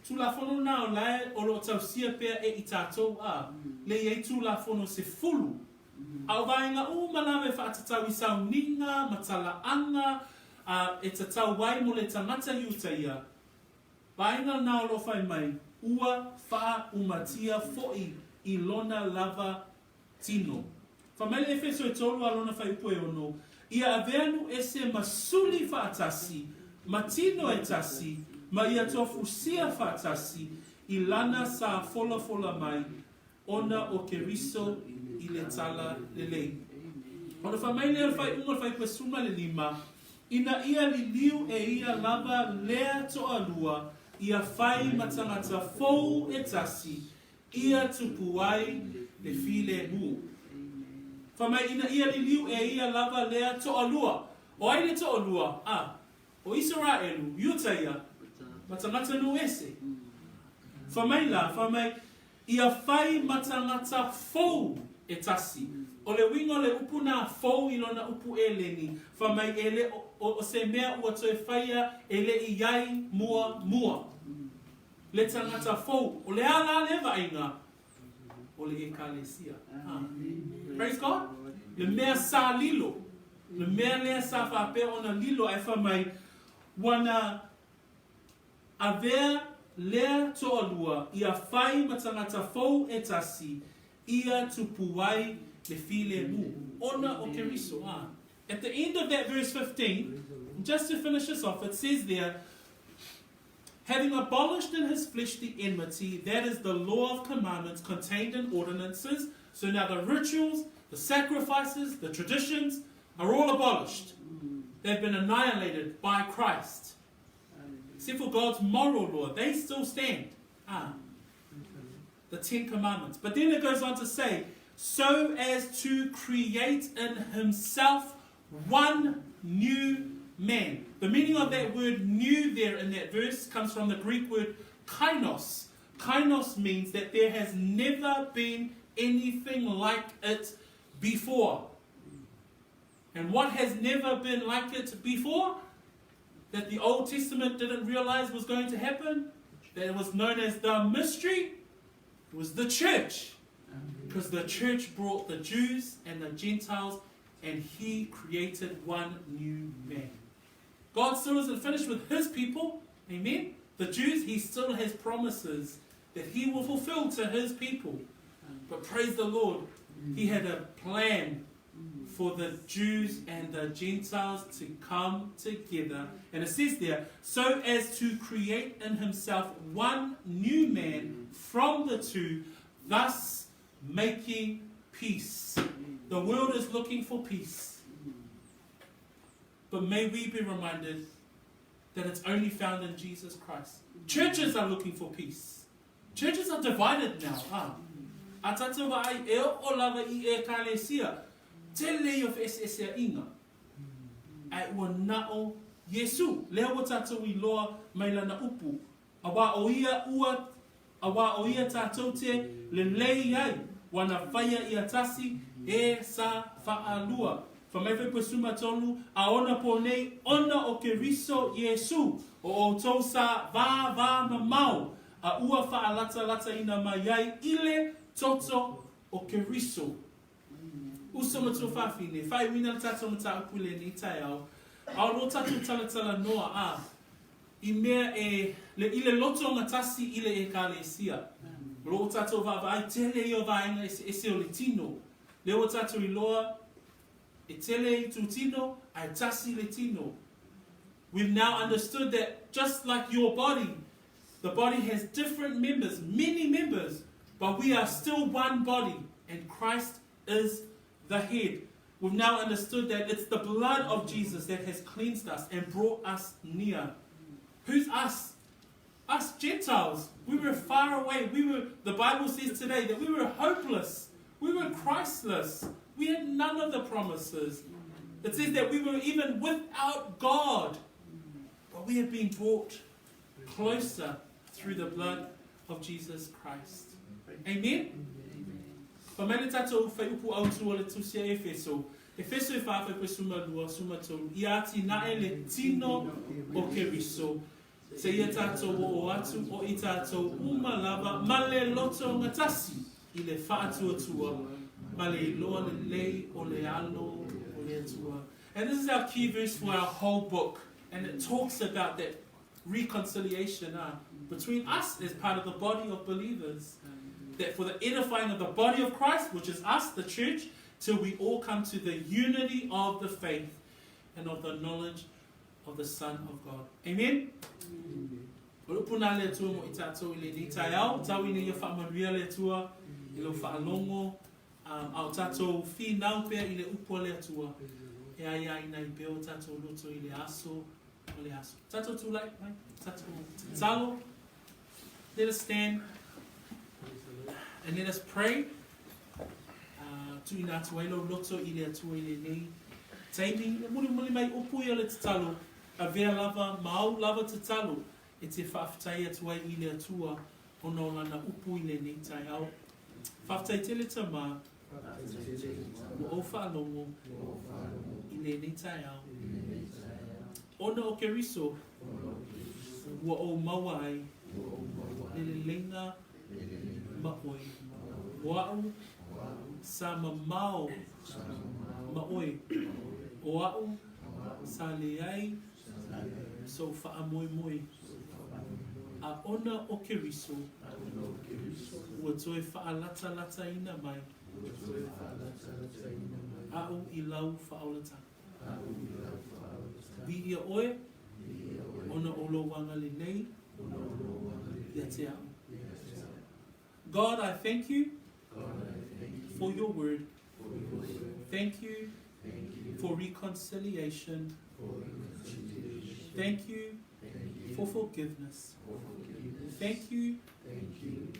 tūla whono nā o lai o lo tau sia pēr e I tātou le iei tūla whono se fulu. Au vaenga o malawe whaatatau I sauninga, matala anga, e te tau wai mo le tangata yutaia. Vaenga nā o lo whai mai, ua wha umatia foi I lona lava tino. Whamele Efeso e tolu a lona whai upoe ono, ia aveanu e se masuli whaatasi, matino e tasi, ma ia tofu sia whaatasi, I lana sa fola mai, ona o Keriso I le tala le lei. Ona whamaile al whai unga whai pasuma le lima, ina ia li liu e ia lava lea toa lua, ia whai matangata fou e tasi, ia tupuai le file mu. Whamai ina ia li liu e ia lava lea toa lua. O aile toa lua, o Israelu, Yutaia, matangata no ese. Whamai ia whai matangata fou e tasi. O le wingo le upu nā fou I lona upu e leni. Whamai ele o se mea ua toi whaia ele I iai mua. le tangata fou, o le ala le vainga, o le ekalesia. Praise God. Le mea sa lilo. Le mea lea sa whape ona lilo e whamai, wana avea lea toalua, ia whai matangata fou e tasi, ia tupuai le file mu. Ona o Keriso. At the end of that verse 15, just to finish this off, it says there, having abolished in his flesh the enmity, that is the law of commandments contained in ordinances. So now the rituals, the sacrifices, the traditions are all abolished. They've been annihilated by Christ. Except for God's moral law, they still stand. The 10 Commandments. But then it goes on to say, so as to create in himself one new man. The meaning of that word new there in that verse comes from the Greek word kainos. Kainos means that there has never been anything like it before. And what has never been like it before, that the Old Testament didn't realize was going to happen, that it was known as the mystery, it was the church. Because the church brought the Jews and the Gentiles, and he created one new man. God still isn't finished with his people. Amen. The Jews, he still has promises that he will fulfill to his people. But praise the Lord, he had a plan for the Jews and the Gentiles to come together. And it says there, so as to create in himself one new man from the two, thus making peace. The world is looking for peace. But may we be reminded that it's only found in Jesus Christ. Churches are looking for peace. Churches are divided now. Atatawa ai e o lava I ekalesia. Tele of esesia inga. Ai ua nao Iesu. Lea wa tatou I loa mailana upu. Awa o ia tatou te le lei ai. Wana whaia I atasi e sa whaalua. Whamaiwhai pasuma tonu, a ona po nei, ona o Keriso Iesu, o tau sa va mamau, a ua whaalata ina mai ai, ile toto o Keriso. Usama tō whawhine, whai wina tato mata upule ni tai au, a lo tato talatala noa I mea le ile loto gatasi ile ekalesia. Lo tato vavai tele I o vaenga ese o le tino. Le o tato I loa, e tele I tu tino, ai tasi le tino. We've now understood that just like your body, the body has different members, many members, but we are still one body, and Christ is the head. We've now understood that it's the blood of Jesus that has cleansed us and brought us near. Who's us? Us Gentiles. We were far away. The Bible says today that we were hopeless. We were Christless. We had none of the promises. It says that we were even without God. But we have been brought closer through the blood of Jesus Christ. Amen? Pamene tatou whai upu au tua le tusia Efeso. Efeso e whawhai pe suma lua, suma tolu. Ia ati nae le tino o Keriso. Se ia tatou o atu o I tatou uma lava. Ma le loto gatasi I le whaatua ma le loa le lei o le alo o le atua. And this is our key verse for our whole book. And it talks about that reconciliation between us as part of the body of believers. That for the edifying of the body of Christ, which is us, the church, till we all come to the unity of the faith and of the knowledge of the Son of God. Amen? Urupuna le tua mo I tatou I le ni tai au, tau ina ia whaamaria le tua, I lo whaalongo, au tatou whinau pia I le upo le tua. Ea ia ina I beo tatou loto I le aso, o le aso. Tatou tū lai, tatou talo. Let us stand. And let us pray. Tu ina tuailo loto I le atua I le nei. Taimi, muli mai upu I le tatalo. A vea lava, mau lava tatalo. E te whaafitai atua I le atua. Ono lana upu I le nei tai au. Whaafitai te le tama. Mo o whaalongo. I le nei tai au. Ono o Keriso. Ua o mawai. le lenga maoi. Oau sa mamao maoi. Oau sa leai so whaamoe moe. A ona o Keriso ua toe whaalata lata ina mai. Au I lau whaolata. Vi ia oe ona olo wanga le nei ia te au. God, I thank you for your word. Thank you for reconciliation. Thank you for forgiveness. Thank you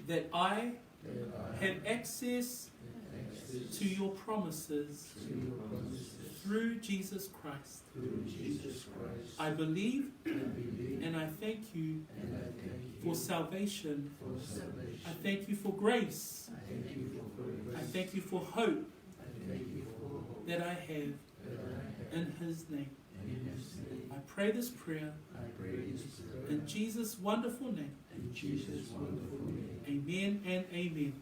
that I have access to your promises through Jesus Christ. I believe and I thank you for salvation. I thank you for grace. I thank you for hope that I have in His name. I pray this prayer in Jesus' wonderful name. Amen and amen.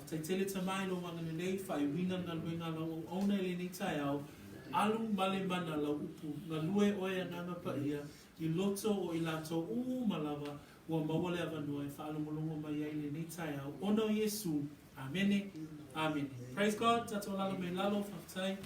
Te tele te mai lo wangane nei, whai wina ngā luenga la o ona le ni tai au, alu male mana la upu, ngā lue oe nganga pa ia, I loto o I lato malawa, ua mawale avanua e whaalongolongo mai ai le ni tai au, ono Iesu, amene, amen. Praise God, tato lalo me lalo, whaftai.